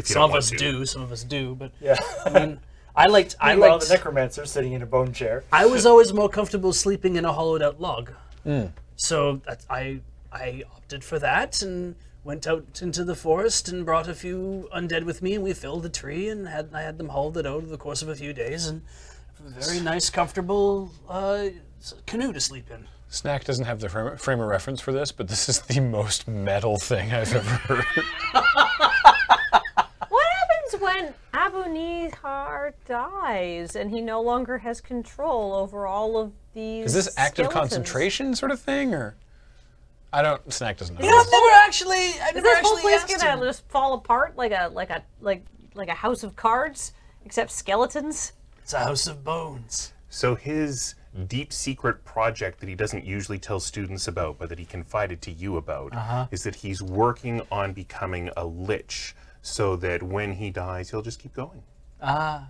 some don't of want us to. do, some of us do, but Yeah. I mean, I liked. Meanwhile, the necromancer sitting in a bone chair. I was always more comfortable sleeping in a hollowed out log. So I opted for that and went out into the forest and brought a few undead with me, and we filled the tree and I had them hauled it out over the course of a few days, and a very nice, comfortable canoe to sleep in. Snack doesn't have the frame of reference for this, but this is the most metal thing I've ever heard. What happens when Abu Nihar dies and he no longer has control over all of these? Is this active skeletons? concentration sort of thing, or I don't? Snack doesn't know. You know, I've never Is actually this whole place asked gonna him. just fall apart like a house of cards, except skeletons? It's a house of bones. So his deep secret project that he doesn't usually tell students about, but that he confided to you about, is that he's working on becoming a lich, so that when he dies, he'll just keep going. I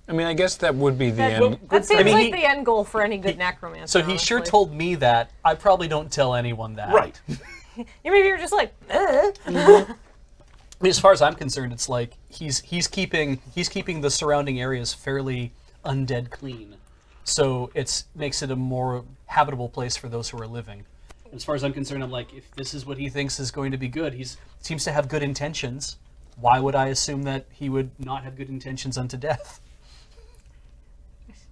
mean, I guess that would be the end. That seems mean, like the end goal for any good necromancer. So he sure honestly. told me that. I probably don't tell anyone that. Right. Maybe you're just like, I mean, as far as I'm concerned, it's like he's keeping the surrounding areas fairly undead clean, so makes it a more habitable place for those who are living. As far as I'm concerned, I'm like, if this is what he thinks is going to be good, he seems to have good intentions. Why would I assume that he would not have good intentions unto death?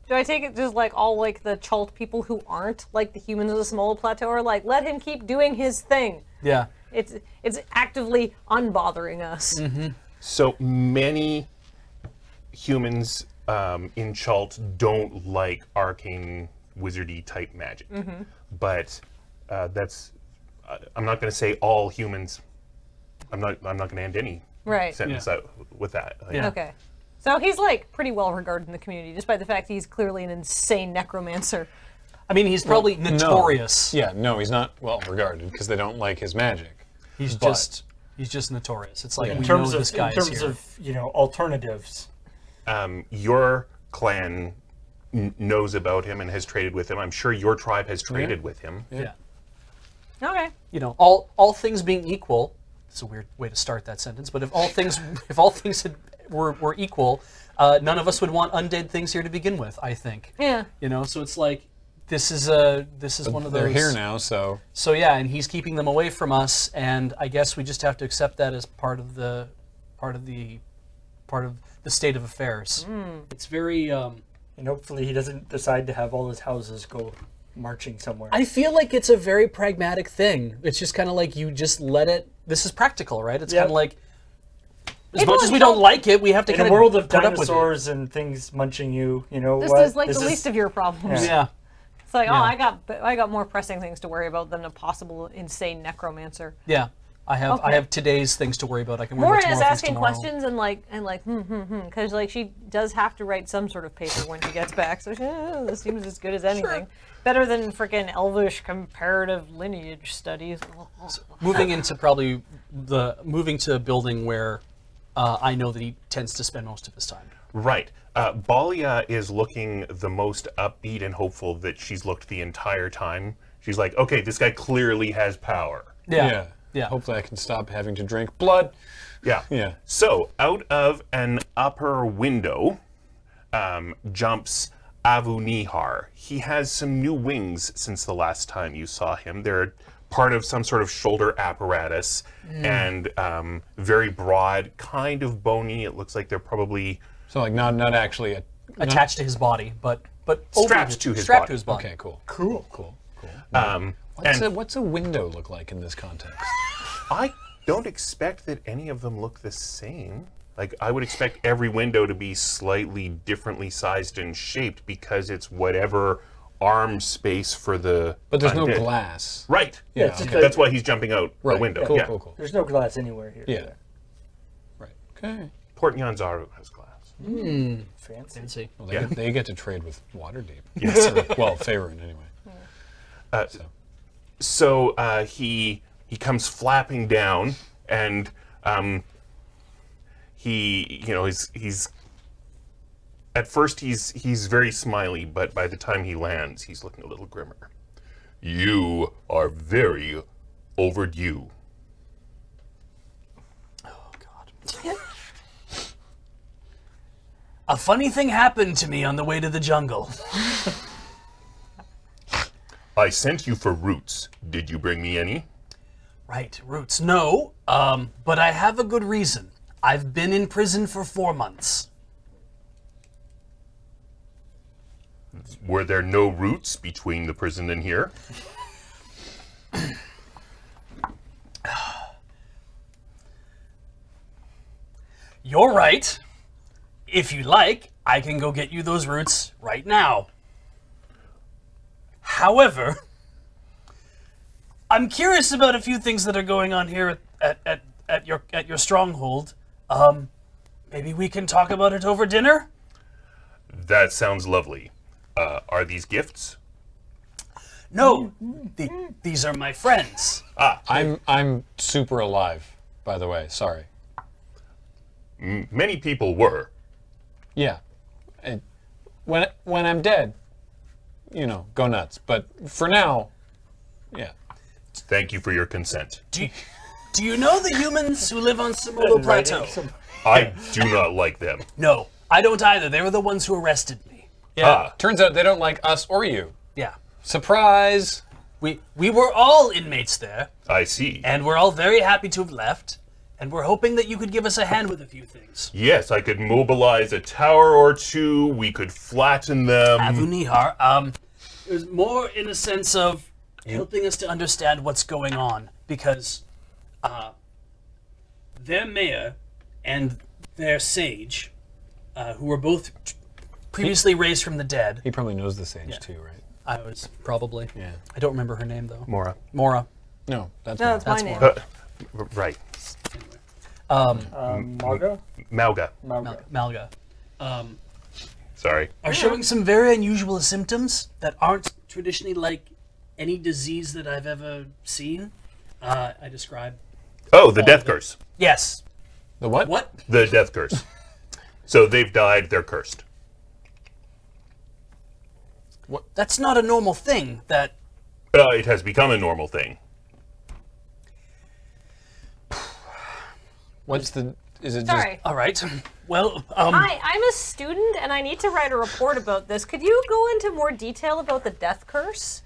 Do I take it just like all like the Chult people who aren't like the humans of the Semolo Plateau are like, let him keep doing his thing. Yeah. It's actively unbothering us. Mm-hmm. So many humans in Chult don't like arcane wizardy type magic, but that's I'm not going to say all humans. I'm not going to end any sentence out with that. Like, Okay. So he's like pretty well regarded in the community, despite the fact he's clearly an insane necromancer. I mean, he's probably notorious. No. Yeah, no, he's not well regarded because they don't like his magic. He's just notorious. It's like In we terms know this guy is here. of alternatives. Your clan knows about him and has traded with him. I'm sure your tribe has traded with him. Yeah. Okay. You know, all things being equal, it's a weird way to start that sentence, but if all things were equal, none of us would want undead things here to begin with, I think. Yeah. You know, so it's like this is one of those. They're here now, so. So yeah, and he's keeping them away from us, and I guess we just have to accept that as part of the state of affairs. It's very. And hopefully he doesn't decide to have all his houses go marching somewhere. I feel like it's a very pragmatic thing. It's just kind of like you just let it. This is practical, right? It's kind of like. As much as we don't like it, we have to in kind a world of put up with it. dinosaurs and things munching you, you know This what? is like the least of your problems. Yeah. It's like, oh, I got more pressing things to worry about than a possible insane necromancer. Yeah. I have today's things to worry about. I can worry Morin about is tomorrow things asking tomorrow. questions and because like she does have to write some sort of paper when she gets back, so this seems as good as anything. Better than freaking Elvish comparative lineage studies. Moving into moving to a building where I know that he tends to spend most of his time. Right. Balia is looking the most upbeat and hopeful that she's looked the entire time. She's like, okay, this guy clearly has power. Yeah. Hopefully I can stop having to drink blood. Yeah. Yeah. So, out of an upper window jumps Avu Nihar. He has some new wings since the last time you saw him. They're part of some sort of shoulder apparatus and very broad, kind of bony. It looks like they're probably... So like not actually Attached to his body, but Strapped to his strapped body. to his body. Okay, cool. Cool. What's a window look like in this context? I don't expect that any of them look the same. Like, I would expect every window to be slightly differently sized and shaped because it's whatever arm space for the But there's no undead. glass. Right. Yeah, it's just okay. That's why he's jumping out the Right. window. Cool, yeah. cool. There's no glass anywhere here. Yeah. Right. Okay. Port Nyanzaru has glass. Fancy. Fancy. Well, Yeah. they get to trade with Waterdeep. Yes. Well, Faerun anyway. So he comes flapping down, and he's at first he's very smiley, but by the time he lands, he's looking a little grimmer. You are very overdue. Oh God. A funny thing happened to me on the way to the jungle. I sent you for roots. Did you bring me any? Right, roots. No, but I have a good reason. I've been in prison for 4 months. Were there no roots between the prison and here? You're right. If you like, I can go get you those roots right now. However, I'm curious about a few things that are going on here at your stronghold. Maybe we can talk about it over dinner? That sounds lovely. Are these gifts? No, these are my friends. I'm super alive, by the way. Sorry. Many people were. Yeah. When I'm dead, go nuts. But for now, yeah. Thank you for your consent. Do Do you know the humans who live on Semolo Plateau? I do not like them. No, I don't either. They were the ones who arrested me. Yeah. Turns out they don't like us or you. Yeah. Surprise! We were all inmates there, I see. and we're all very happy to have left, and we're hoping that you could give us a hand with a few things. Yes, I could mobilize a tower or two. We could flatten them. Avunihar, it was more in a sense of helping us to understand what's going on, because their mayor and their sage, who were both previously raised from the dead. He probably knows the sage too, right? I was probably. Yeah. I don't remember her name though. Mora. Mora. No, that's No, not. that's my name. Right. Marga? Mauga. Marga. Malga. Sorry. Are showing some very unusual symptoms that aren't traditionally like any disease that I've ever seen. I describe. Oh, the death curse. Yes. The what? What? The death curse. So they've died, they're cursed. That's not a normal thing. That. It has become a normal thing. What's the? Is it Sorry. All right. Well. Hi, I'm a student and I need to write a report about this. Could you go into more detail about the death curse?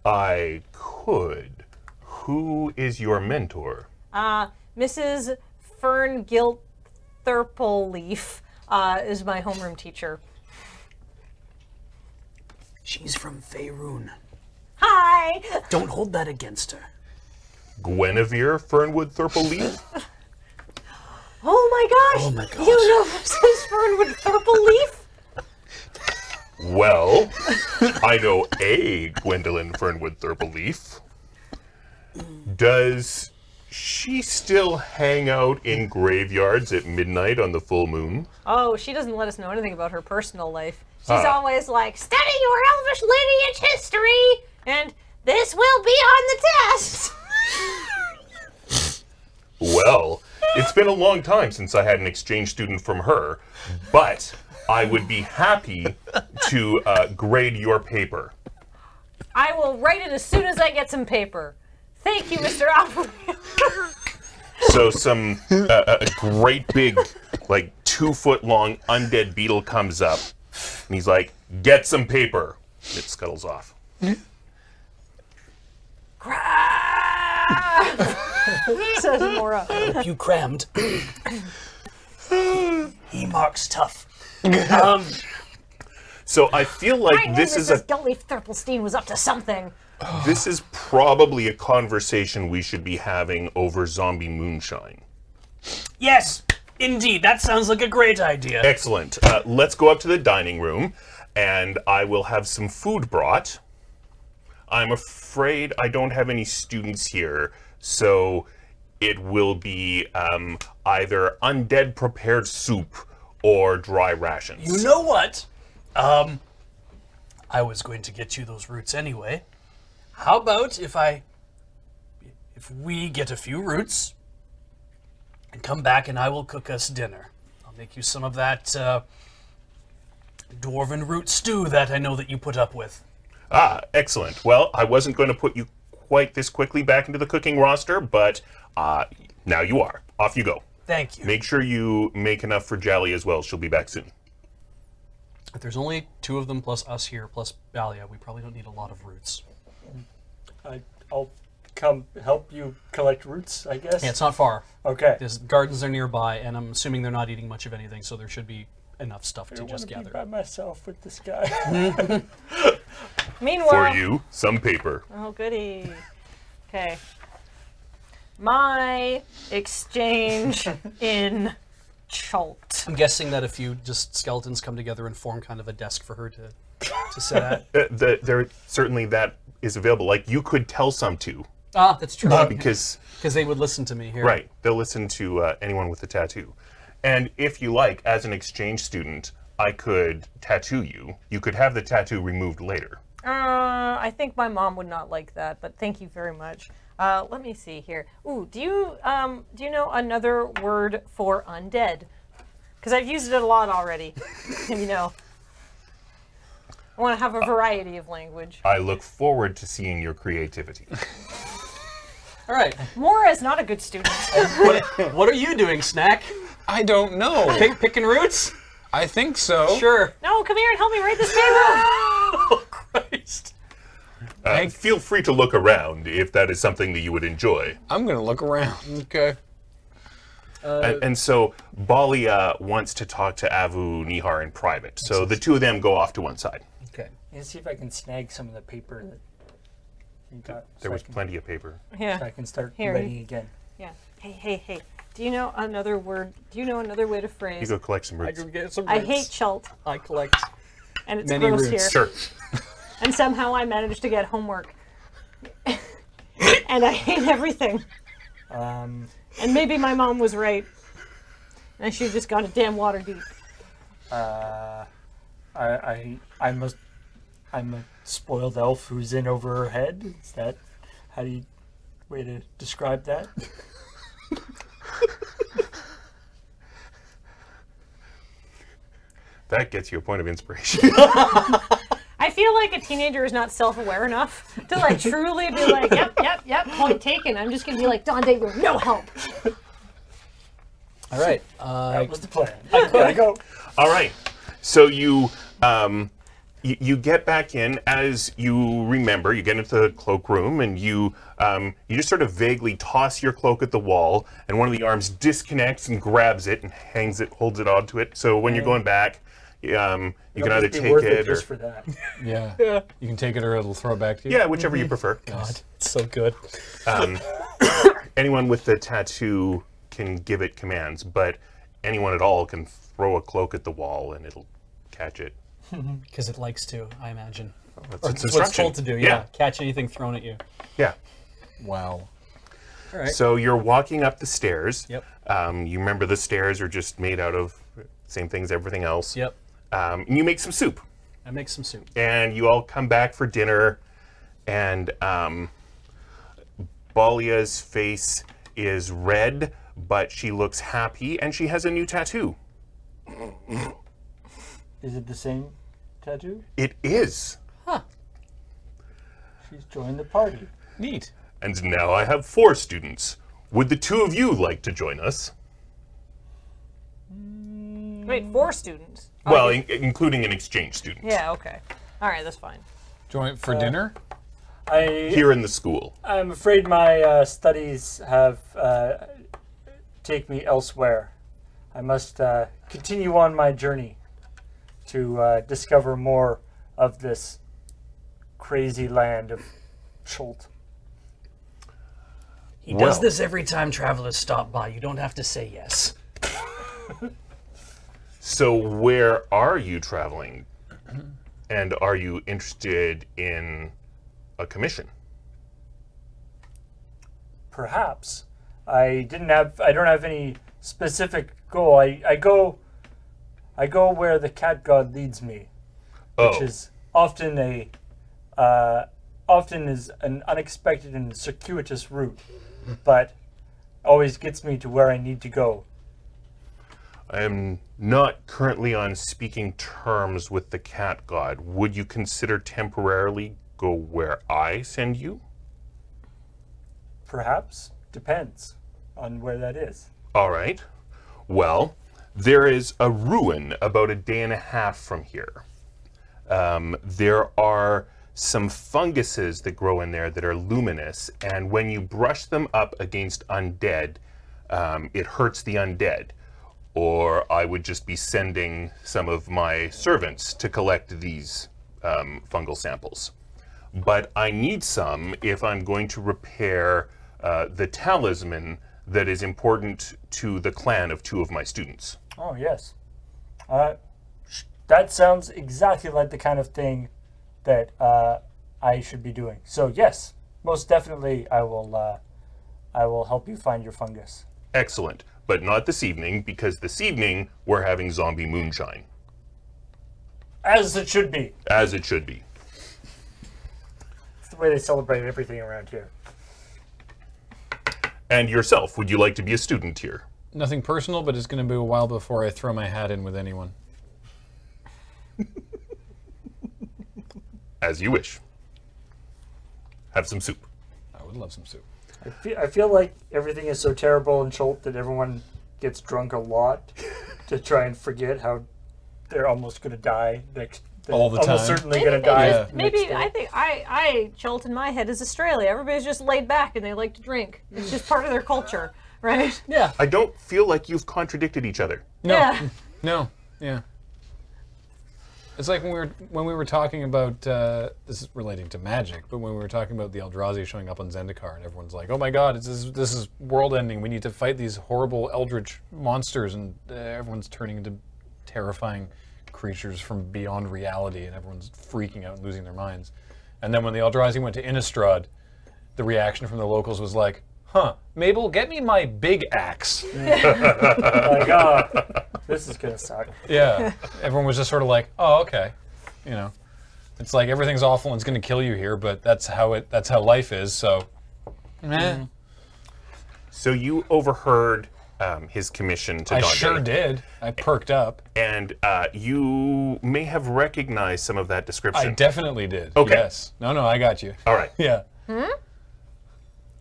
I could. Who is your mentor? Mrs. Fern Thurpleleaf is my homeroom teacher. She's from Faerun. Hi! Don't hold that against her. Guinevere Fernwood Thurpleleaf? Oh my gosh! Oh my gosh. You know Mrs. Fernwood Thurpleleaf? Well, I know a Gwendolyn Fernwood Thurpleleaf. Does she still hang out in graveyards at midnight on the full moon? Oh, she doesn't let us know anything about her personal life. She's always like, study your elvish lineage history, and this will be on the test. Well, it's been a long time since I had an exchange student from her, but I would be happy to grade your paper. I will write it as soon as I get some paper. Thank you, Mr. Alfred. So some a great big, like 2-foot-long undead beetle comes up, and he's like, "Get some paper." It scuttles off. Says Mora. Hope you crammed. He marks tough. So I feel like I knew this is Mrs. Guntleaf Thurplestein was up to something. this is probably a conversation we should be having over zombie moonshine. Yes, indeed. That sounds like a great idea. Excellent. Let's go up to the dining room, and I will have some food brought. I'm afraid I don't have any students here, so it will be either undead prepared soup or dry rations. You know what? I was going to get you those roots anyway. How about if we get a few roots and come back and I will cook us dinner. I'll make you some of that dwarven root stew that I know that you put up with. Ah, excellent. Well, I wasn't going to put you quite this quickly back into the cooking roster, but now you are. Off you go. Thank you. Make sure you make enough for Jally as well. She'll be back soon. If there's only 2 of them plus us here plus Balia, we probably don't need a lot of roots. I'll come help you collect roots, I guess. Yeah, it's not far. Okay. There's gardens are nearby, and I'm assuming they're not eating much of anything, so there should be enough stuff I to don't just want to gather. be by myself with this guy. Meanwhile. For you, some paper. Oh, goody. Okay. My exchange in Cholt. I'm guessing that a few just skeletons come together and form kind of a desk for her to sit at. There certainly that is available. Like you could tell some to, Ah, that's true. because they would listen to me here. right, they'll listen to anyone with a tattoo. And if you like, as an exchange student, I could tattoo you. You could have the tattoo removed later. I think my mom would not like that, but thank you very much. Let me see here. Ooh, do you know another word for undead? Because I've used it a lot already. You know, I want to have a variety of language. I look forward to seeing your creativity. All right. Mora is not a good student. What are you doing, Snack? I don't know. Picking roots? I think so. Sure. No, come here and help me write this paper. Oh, Christ. Feel free to look around if that is something that you would enjoy. I'm going to look around. Okay. And so Balia wants to talk to Avu Nihar in private. So the two of them go off to one side. Okay. Let's see if I can snag some of the paper that you got. There was plenty of paper. Yeah. So I can start Here. writing again. Yeah. Hey. Do you know another word? Do you know another way to You phrase? go collect some I roots. can get some I roots. hate Chult, I collect. and it's Many gross roots. here. Sure. And somehow I managed to get homework. And I hate everything. Um, And maybe my mom was right. And I should have just gone to damn water deep. I'm a spoiled elf who's in over her head. Is that how do you way to describe that? That gets you a point of inspiration. I feel like a teenager is not self-aware enough to like truly be like, yep, point taken. I'm just gonna be like, Donde, you're no help. All right. That was the plan. I gotta go. All right. So you get back in. As you remember, you get into the cloakroom and you just sort of vaguely toss your cloak at the wall, and one of the arms disconnects and grabs it and holds it onto it. So when you're going back, you can either It'll be take worth it or just for that. Yeah. You can take it or it'll throw it back to you. yeah, whichever you prefer. God, it's so good. Anyone with the tattoo can give it commands, but anyone at all can throw a cloak at the wall and it'll catch it. Because it likes to, I imagine. That's Or its it's instruction. told to do, yeah. Catch anything thrown at you. Yeah. Wow. All right. So you're walking up the stairs. Yep. You remember the stairs are just made out of same thing as everything else. Yep. And you make some soup. I make some soup. And you all come back for dinner, and Balia's face is red, but she looks happy, and she has a new tattoo. Is it the same tattoo? It is. She's joined the party. Neat. And now I have 4 students. Would the 2 of you like to join us? Wait, 4 students. Well, including an exchange student. Yeah, okay. All right, that's fine. Join for dinner? Here in the school. I'm afraid my studies have take me elsewhere. I must continue on my journey to discover more of this crazy land of Schult. He does this every time travelers stop by. You don't have to say yes. So where are you traveling? And are you interested in a commission? Perhaps. I don't have any specific goal. I go where the cat god leads me, which is often is an unexpected and circuitous route, but always gets me to where I need to go. I am not currently on speaking terms with the cat god. Would you consider temporarily go where I send you? Perhaps. Depends on where that is. All right. Well, there is a ruin about a day and a half from here. There are some funguses that grow in there that are luminous, and when you brush them up against undead, it hurts the undead. Or I would just be sending some of my servants to collect these fungal samples. But I need some if I'm going to repair the talisman that is important to the clan of 2 of my students. Oh, yes. That sounds exactly like the kind of thing that I should be doing. So, yes, most definitely I will help you find your fungus. Excellent. But not this evening, because this evening we're having zombie moonshine. As it should be. As it should be. It's the way they celebrate everything around here. And yourself, would you like to be a student here? Nothing personal, but it's going to be a while before I throw my hat in with anyone. As you wish. Have some soup. I would love some soup. I feel like everything is so terrible in Cholt that everyone gets drunk a lot to try and forget how they're almost going to die next. All the almost time. certainly going to die. Yeah. Maybe next day. I think Cholt in my head is Australia. Everybody's just laid back and they like to drink. It's just part of their culture, right? Yeah. I don't feel like you've contradicted each other. No. Yeah. No. Yeah. It's like when we were talking about this is relating to magic, but when we were talking about the Eldrazi showing up on Zendikar, and everyone's like, "Oh my God, this is world ending. We need to fight these horrible eldritch monsters," and everyone's turning into terrifying creatures from beyond reality, and everyone's freaking out and losing their minds. And then when the Eldrazi went to Innistrad, the reaction from the locals was like, "Huh, Mabel, get me my big axe." Like, oh, this is going to suck. Yeah, everyone was just sort of like, "Oh, okay," you know. It's like everything's awful and it's going to kill you here, but that's how life is. So, meh. So you overheard his commission to I Dante. sure did. I perked up. And you may have recognized some of that description. I definitely did. Okay. Yes. No, I got you. All right. Yeah.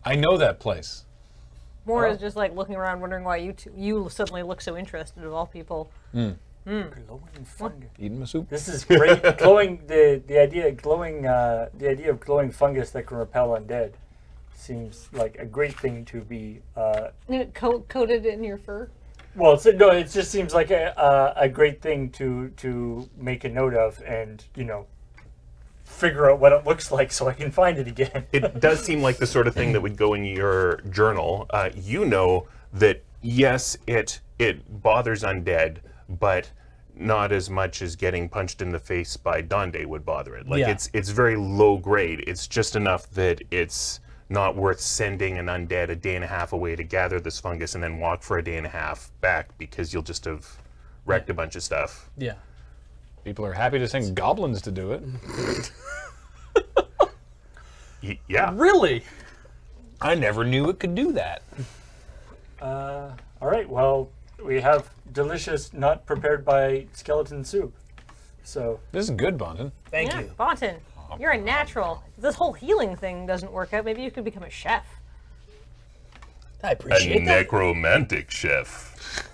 I know that place. Moira's just like looking around, wondering why you suddenly look so interested of all people. Glowing fungus. Eating my soup. This is great. Glowing the idea of glowing fungus that can repel undead seems like a great thing to be. Coated in your fur. Well, it just seems like a great thing to make a note of, and figure out what it looks like so I can find it again. It does seem like the sort of thing that would go in your journal. You know that, yes, it bothers undead, but not as much as getting punched in the face by Donde would bother it. Like, Yeah. it's very low grade. It's just enough that it's not worth sending an undead a day and a half away to gather this fungus and then walk for a day and a half back, because you'll just have wrecked a bunch of stuff. Yeah. People are happy to send goblins to do it. Yeah. Really? I never knew it could do that. All right, well, we have delicious, not prepared by skeleton soup. So, This is good, Bonton. Thank Yeah, you. Bonton, you're a natural. If this whole healing thing doesn't work out, maybe you could become a chef. I A appreciate that. necromantic chef.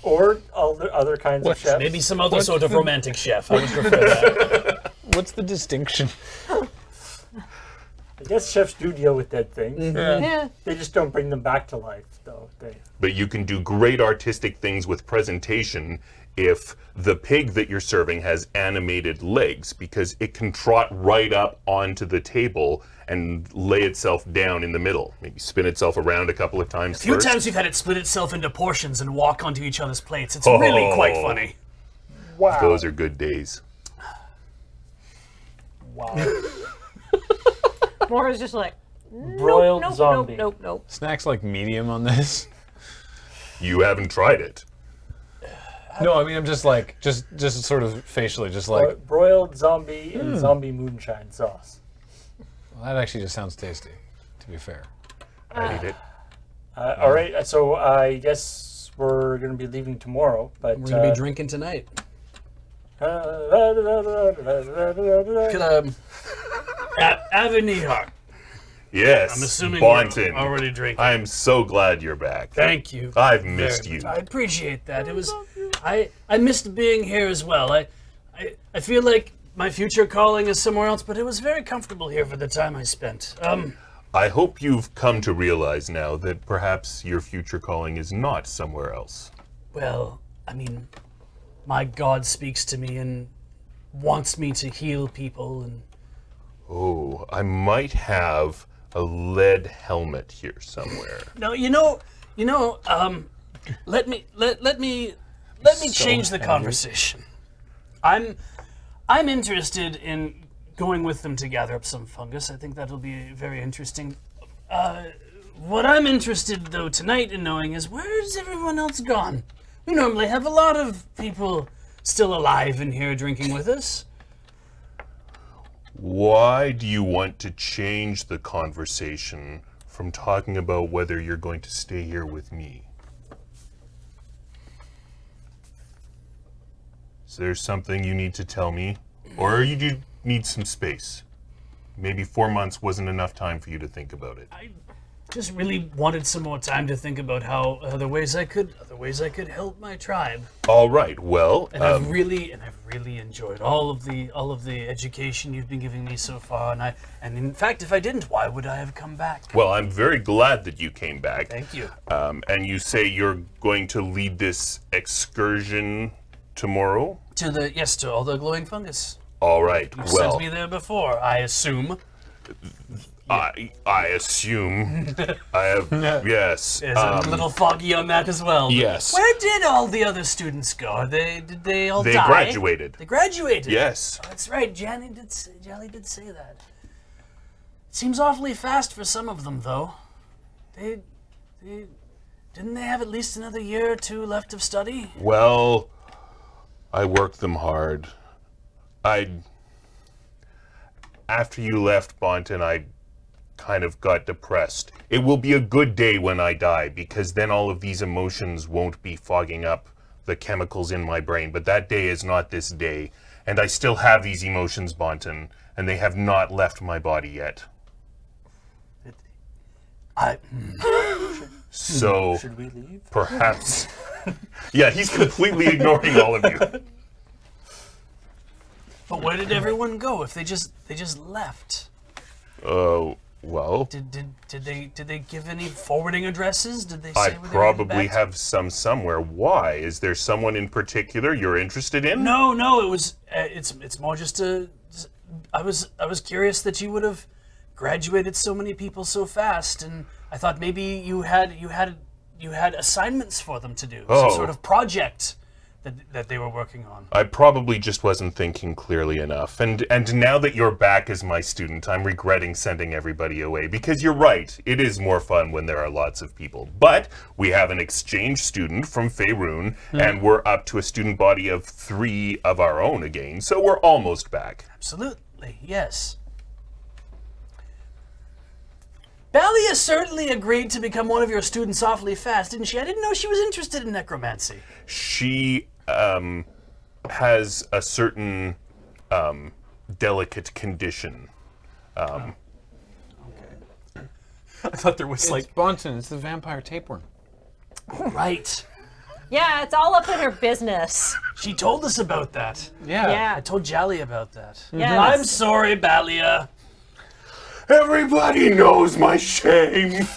or other kinds of chefs. Maybe some other sort of romantic chef. I would prefer that. What's the distinction? I guess chefs do deal with dead things. Yeah. They just don't bring them back to life, though. But you can do great artistic things with presentation if the pig that you're serving has animated legs, because it can trot right up onto the table and lay itself down in the middle. Maybe spin itself around a couple of times A few first. times we've had it split itself into portions and walk onto each other's plates. It's really quite funny. Wow. Those are good days. Wow. Moira's just like, Broiled nope, zombie. Nope. Snacks like medium on this? You haven't tried it. No, I mean, I'm just like, just sort of facially, just like, Broiled zombie and zombie moonshine sauce. well, that actually just sounds tasty, to be fair. I'd eat it. All right, so I guess we're going to be leaving tomorrow, but We're gonna be drinking tonight. Could Avenir, Yes, I'm assuming Bonton. you're already drinking. I'm so glad you're back. Thank you. I've missed very you. much. I appreciate that. It was, I missed being here as well. I feel like my future calling is somewhere else, but it was very comfortable here for the time I spent. I hope you've come to realize now that perhaps your future calling is not somewhere else. Well, I mean, my God speaks to me and wants me to heal people, and Oh, I might have a lead helmet here somewhere. no, let me change the conversation. I'm interested in going with them to gather up some fungus. I think that'll be very interesting. What I'm interested, though, tonight in knowing is, where's everyone else gone? We normally have a lot of people still alive in here drinking with us. Why do you want to change the conversation from talking about whether you're going to stay here with me? Is there something you need to tell me? Or you do need some space? Maybe 4 months wasn't enough time for you to think about it. just really wanted some more time to think about how other ways I could help my tribe. All right. Well, And I've really enjoyed all of the education you've been giving me so far. And in fact, if I didn't, why would I have come back? well, I'm very glad that you came back. Thank you. And you say you're going to lead this excursion tomorrow? To all the glowing fungus. All right. You Well, sent me there before, I assume. I assume I have. Yes. Is a little foggy on that as well. but Yes. Where did all the other students go? Did they all They die? graduated. They graduated. Yes. Oh, that's right. Jally did say that. Seems awfully fast for some of them, though. They didn't they have at least another year or two left of study? Well, I worked them hard. After you left Bonton, I kind of got depressed. It will be a good day when I die, because then all of these emotions won't be fogging up the chemicals in my brain. But that day is not this day, and I still have these emotions, Bonton, and they have not left my body yet. So Should we leave? perhaps, yeah, he's completely ignoring all of you. But where did everyone go? If they just left? Well, Did they give any forwarding addresses? Did they say I where they were headed probably back to? have some somewhere. Why? Is there someone in particular you're interested in? No. It was. It's more just a. I was curious that you would have graduated so many people so fast, and I thought maybe you had assignments for them to do, some Oh. sort of project that they were working on. I probably just wasn't thinking clearly enough. And now that you're back as my student, I'm regretting sending everybody away, because you're right. It is more fun when there are lots of people. But we have an exchange student from Faerun, and we're up to a student body of 3 of our own again, so we're almost back. Absolutely, yes. Balia certainly agreed to become one of your students awfully fast, didn't she? I didn't know she was interested in necromancy. She has a certain delicate condition. I thought there was It's Bonton, it's the vampire tapeworm. Right. Yeah, it's all up in her business. She told us about that. Yeah. Yeah. I told Jally about that. Yes. I'm sorry, Balia. Everybody knows my shame.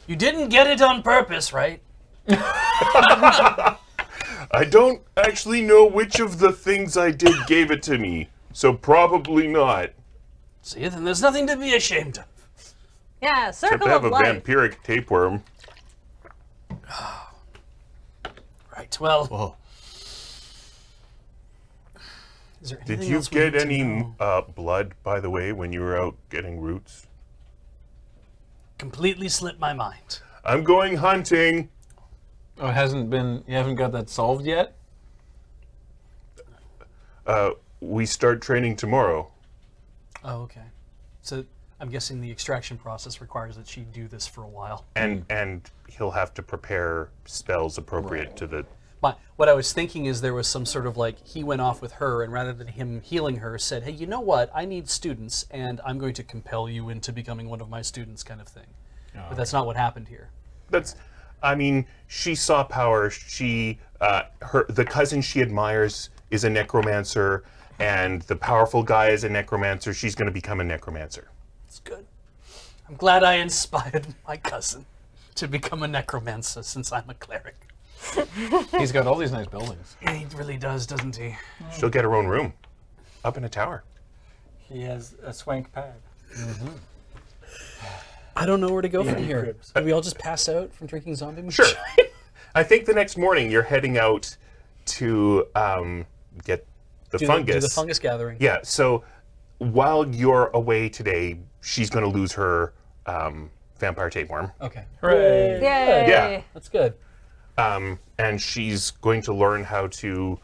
You didn't get it on purpose, right? I don't actually know which of the things I did gave it to me, so probably not. See, then there's nothing to be ashamed of. Yeah, Except circle I have of a life. vampiric tapeworm. Right, well. Whoa. Is there Did anything you else we get need to any know? blood, by the way, when you were out getting roots? Completely slipped my mind. I'm going hunting. Oh, it hasn't been, you haven't got that solved yet? We start training tomorrow. Oh, okay. So I'm guessing the extraction process requires that she do this for a while. And he'll have to prepare spells appropriate to the... What I was thinking is there was some sort of he went off with her, and rather than him healing her, said, hey, you know what? I need students, and I'm going to compel you into becoming one of my students, kind of thing. But that's not what happened here. I mean, she saw power. The cousin she admires is a necromancer, and the powerful guy is a necromancer. She's going to become a necromancer. It's good. I'm glad I inspired my cousin to become a necromancer since I'm a cleric. He's got all these nice buildings. Yeah, he really does, doesn't he? She'll get her own room up in a tower. He has a swank pad. I don't know where to go from here. cribs. Did we all just pass out from drinking zombie moonshine? Sure. I think the next morning you're heading out to get the fungus. Do the fungus gathering. Yeah, so while you're away today, she's going to lose her vampire tapeworm. Okay. Hooray! Yay! Yeah. That's good. And she's going to learn how to,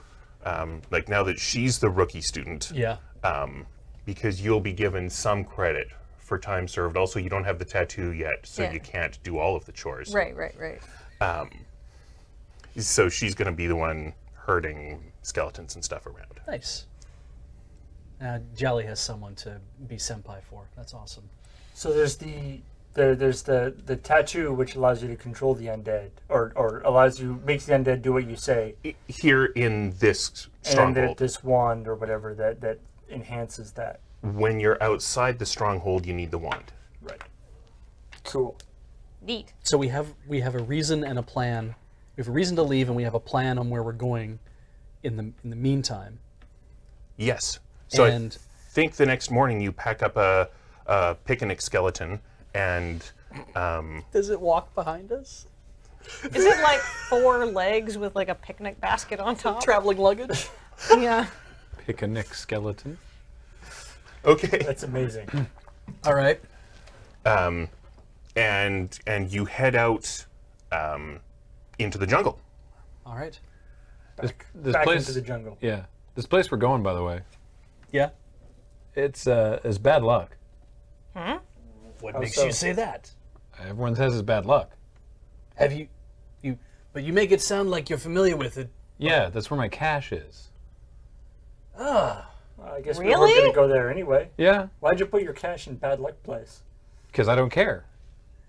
now that she's the rookie student, Yeah. because you'll be given some credit for time served. Also, you don't have the tattoo yet, so Yeah. you can't do all of the chores. Right. So she's going to be the one herding skeletons and stuff around. Nice. Jolly has someone to be senpai for. That's awesome. So there's the tattoo which allows you to control the undead, or makes the undead do what you say. Here in this And stronghold. this wand or whatever that enhances that. When you're outside the stronghold, you need the wand. Right. Cool. Neat. So we have a reason and a plan. We have a reason to leave, and we have a plan on where we're going. In the meantime. Yes. So And- I think the next morning you pack up a picnic skeleton and Does it walk behind us? Is it like 4 legs with like a picnic basket on top? Traveling luggage. Yeah. Picnic skeleton. okay. That's amazing. All right. And you head out into the jungle. All right. This Back place, into the jungle. yeah. This place we're going, by the way, Yeah. it's bad luck. What How makes so? you say that? Everyone says it's bad luck. Have you, but you make it sound like you're familiar with it. Yeah, that's where my cash is. Well, I guess we weren't Really? going to go there anyway. Yeah, Why'd you put your cash in bad luck place? because I don't care.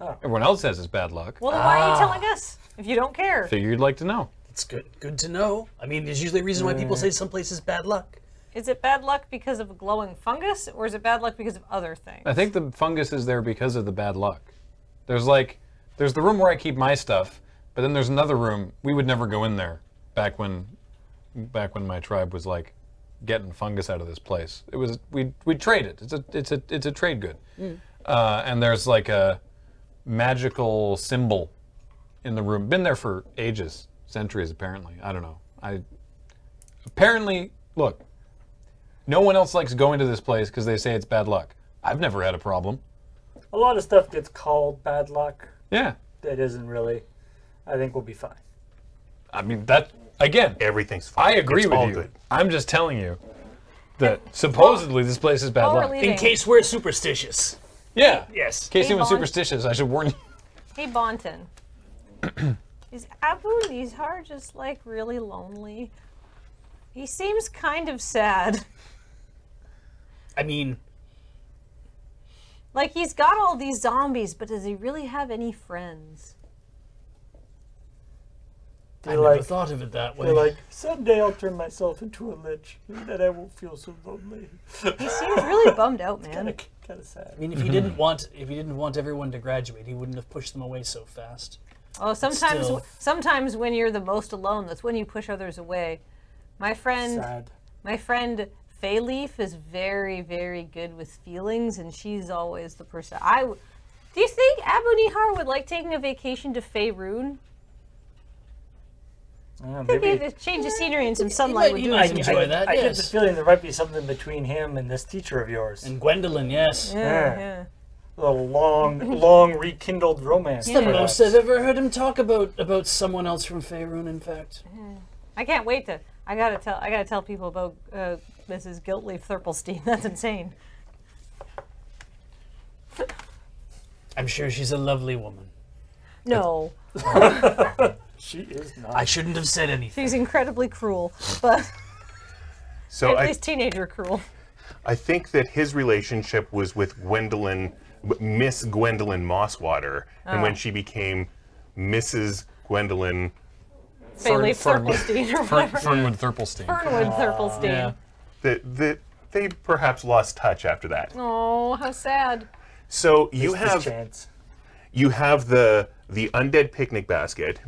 Oh. Everyone else says it's bad luck. Well, then why are you telling us if you don't care? Figured you'd like to know. It's good to know. I mean, there's usually a reason why people say some place is bad luck. Is it bad luck because of a glowing fungus, or is it bad luck because of other things? I think the fungus is there because of the bad luck. There's the room where I keep my stuff, but then there's another room. We would never go in there back when my tribe was like getting fungus out of this place. It was we'd trade it. It's a trade good. And there's like a magical symbol in the room. Been there for ages, centuries apparently. I don't know. Apparently, look, no one else likes going to this place because they say it's bad luck. I've never had a problem. A lot of stuff gets called bad luck. Yeah. That isn't really. I think we'll be fine. I mean, that, again, Everything's fine. I agree It's with all you. good. I'm just telling you that supposedly this place is bad While we're luck. leaving, In case we're superstitious. Yeah. Yes. In case Hey, anyone's Bond. superstitious, I should warn you. hey Bonton, is Abu Nizar just like really lonely? He seems kind of sad. I mean, Like he's got all these zombies, but does he really have any friends? I They're never thought of it that way. They're like, someday I'll turn myself into a lich, and then I won't feel so lonely. He seems really bummed out, man. Kind of sad. I mean, if he didn't want everyone to graduate, he wouldn't have pushed them away so fast. Oh, Still. sometimes when you're the most alone, that's when you push others away. My friend Sad. Fayleaf is very, very good with feelings, and she's always the person. Do you think Abu Nihar would like taking a vacation to Faerun? Yeah, I think maybe. a change of scenery and some sunlight would he do might it. enjoy that. I get the Yes. feeling there might be something between him and this teacher of yours. And Gwendolyn, yes. Yeah, Yeah. yeah. A little long rekindled romance. It's the perhaps. most I've ever heard him talk about someone else from Faerun, in fact. I can't wait to. I gotta tell people about Mrs. Giltleaf Thurplestein. That's insane. I'm sure she's a lovely woman. No, She is not. I shouldn't have said anything. she's incredibly cruel, but So at least teenager cruel. I think that his relationship was with Miss Gwendolyn Mosswater, and when she became Mrs. Gwendolyn, Fayleaf Fernwood. Thurplestein or whatever. Fernwood Thurplestein. Fernwood Thurplestein. Yeah. they perhaps lost touch after that. Oh, how sad. So you Missed his have chance. the undead picnic basket.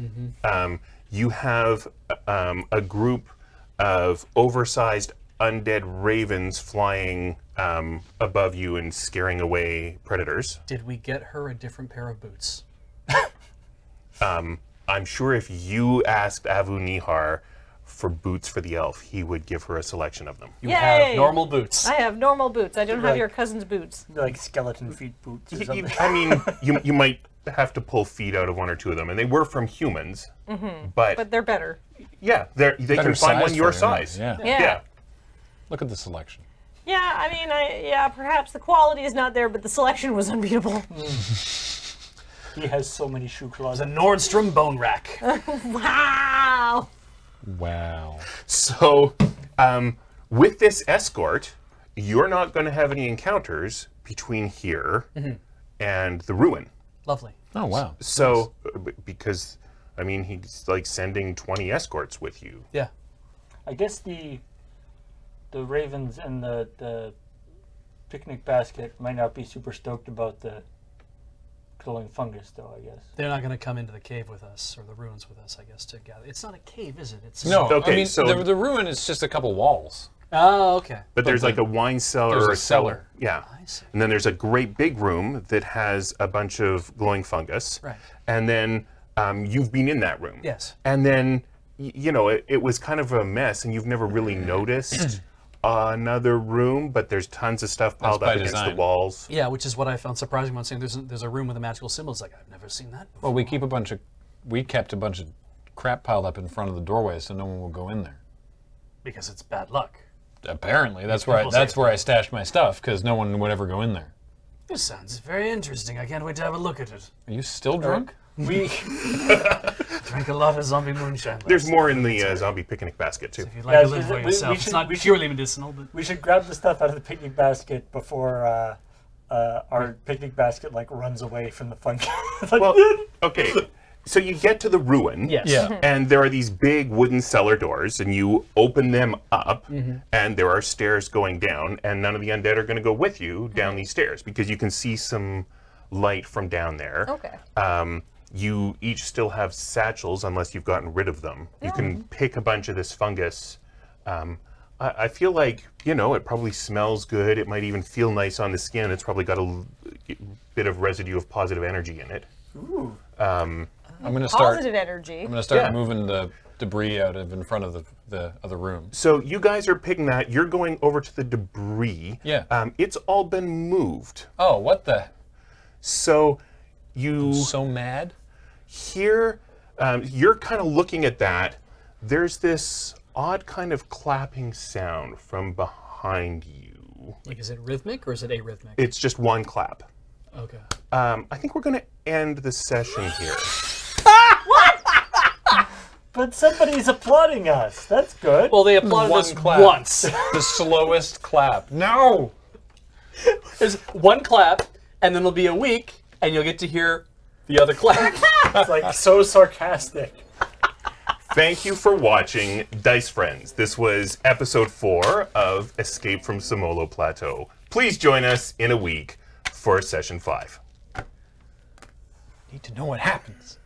You have a group of oversized undead ravens flying above you and scaring away predators. Did we get her a different pair of boots? I'm sure if you asked Avu Nihar for boots for the elf, he would give her a selection of them. You Yay! have normal boots. I have normal boots. I don't have Like- your cousin's boots. Like skeleton feet boots or something. I mean, you might have to pull feet out of one or two of them, and they were from humans, But they're better. yeah, they Better can find one size your for you, size. Yeah. Yeah. Look at the selection. Yeah, I mean, perhaps the quality is not there, but the selection was unbeatable. He has so many shoe The closets. Nordstrom bone rack. Wow. Wow. So, with this escort, you're not going to have any encounters between here and the ruin. Lovely. Oh, wow. So, because, I mean, he's like sending 20 escorts with you. Yeah. I guess the ravens and the picnic basket might not be super stoked about the glowing fungus, though, I guess. They're not going to come into the cave with us, or the ruins with us, I guess, to gather. It's not a cave, is it? It's No, Okay, I mean, so- the ruin is just a couple walls. Oh, okay. But there's like a wine cellar there's or a cellar. Yeah. I see. And then there's a great big room that has a bunch of glowing fungus. Right. And then you've been in that room. Yes. And then, you know, it was kind of a mess and you've never really noticed another room, but there's tons of stuff piled by up against the design. walls. Yeah, which is what I found surprising when saying there's a room with a magical symbol. It's like, I've never seen that before. Well, we kept a bunch of crap piled up in front of the doorway so no one will go in there. Because it's bad luck. Apparently, that's where People say- I stashed my stuff because no one would ever go in there. This sounds very interesting. I can't wait to have a look at it. Are you still drunk? We Drank a lot of zombie moonshine. There's more in the zombie picnic basket too. If you'd like Yeah, to live for we yourself, it's should- not we should- purely medicinal, but we should grab the stuff out of the picnic basket before our picnic basket like runs away from the fungus. Like, Well, okay. So you get to the ruin. yes. Yeah. And there are these big wooden cellar doors, and you open them up, and there are stairs going down, and none of the undead are going to go with you down these stairs because you can see some light from down there. Okay. You each still have satchels unless you've gotten rid of them. You can pick a bunch of this fungus. I feel like, you know, it probably smells good. It might even feel nice on the skin. It's probably got a bit of residue of positive energy in it. ooh. I'm gonna start. Positive energy. I'm gonna start Yeah. moving the debris out of in front of the other room. So you guys are picking that. You're going over to the debris. Yeah. It's all been moved. Oh, what the? So you So mad? here, you're kind of looking at that. There's this odd kind of clapping sound from behind you. Like, is it rhythmic or is it arrhythmic? It's just one clap. Okay. I think we're going to end the session here. But somebody's applauding us. That's good. Well, they applauded One us clap. once. The slowest clap. No! There's one clap, and then it'll be a week, and you'll get to hear the other clap. It's like so sarcastic. Thank you for watching, Dice Friends. This was episode 4 of Escape from Semolo Plateau. Please join us in a week for session 5. Need to know what happens.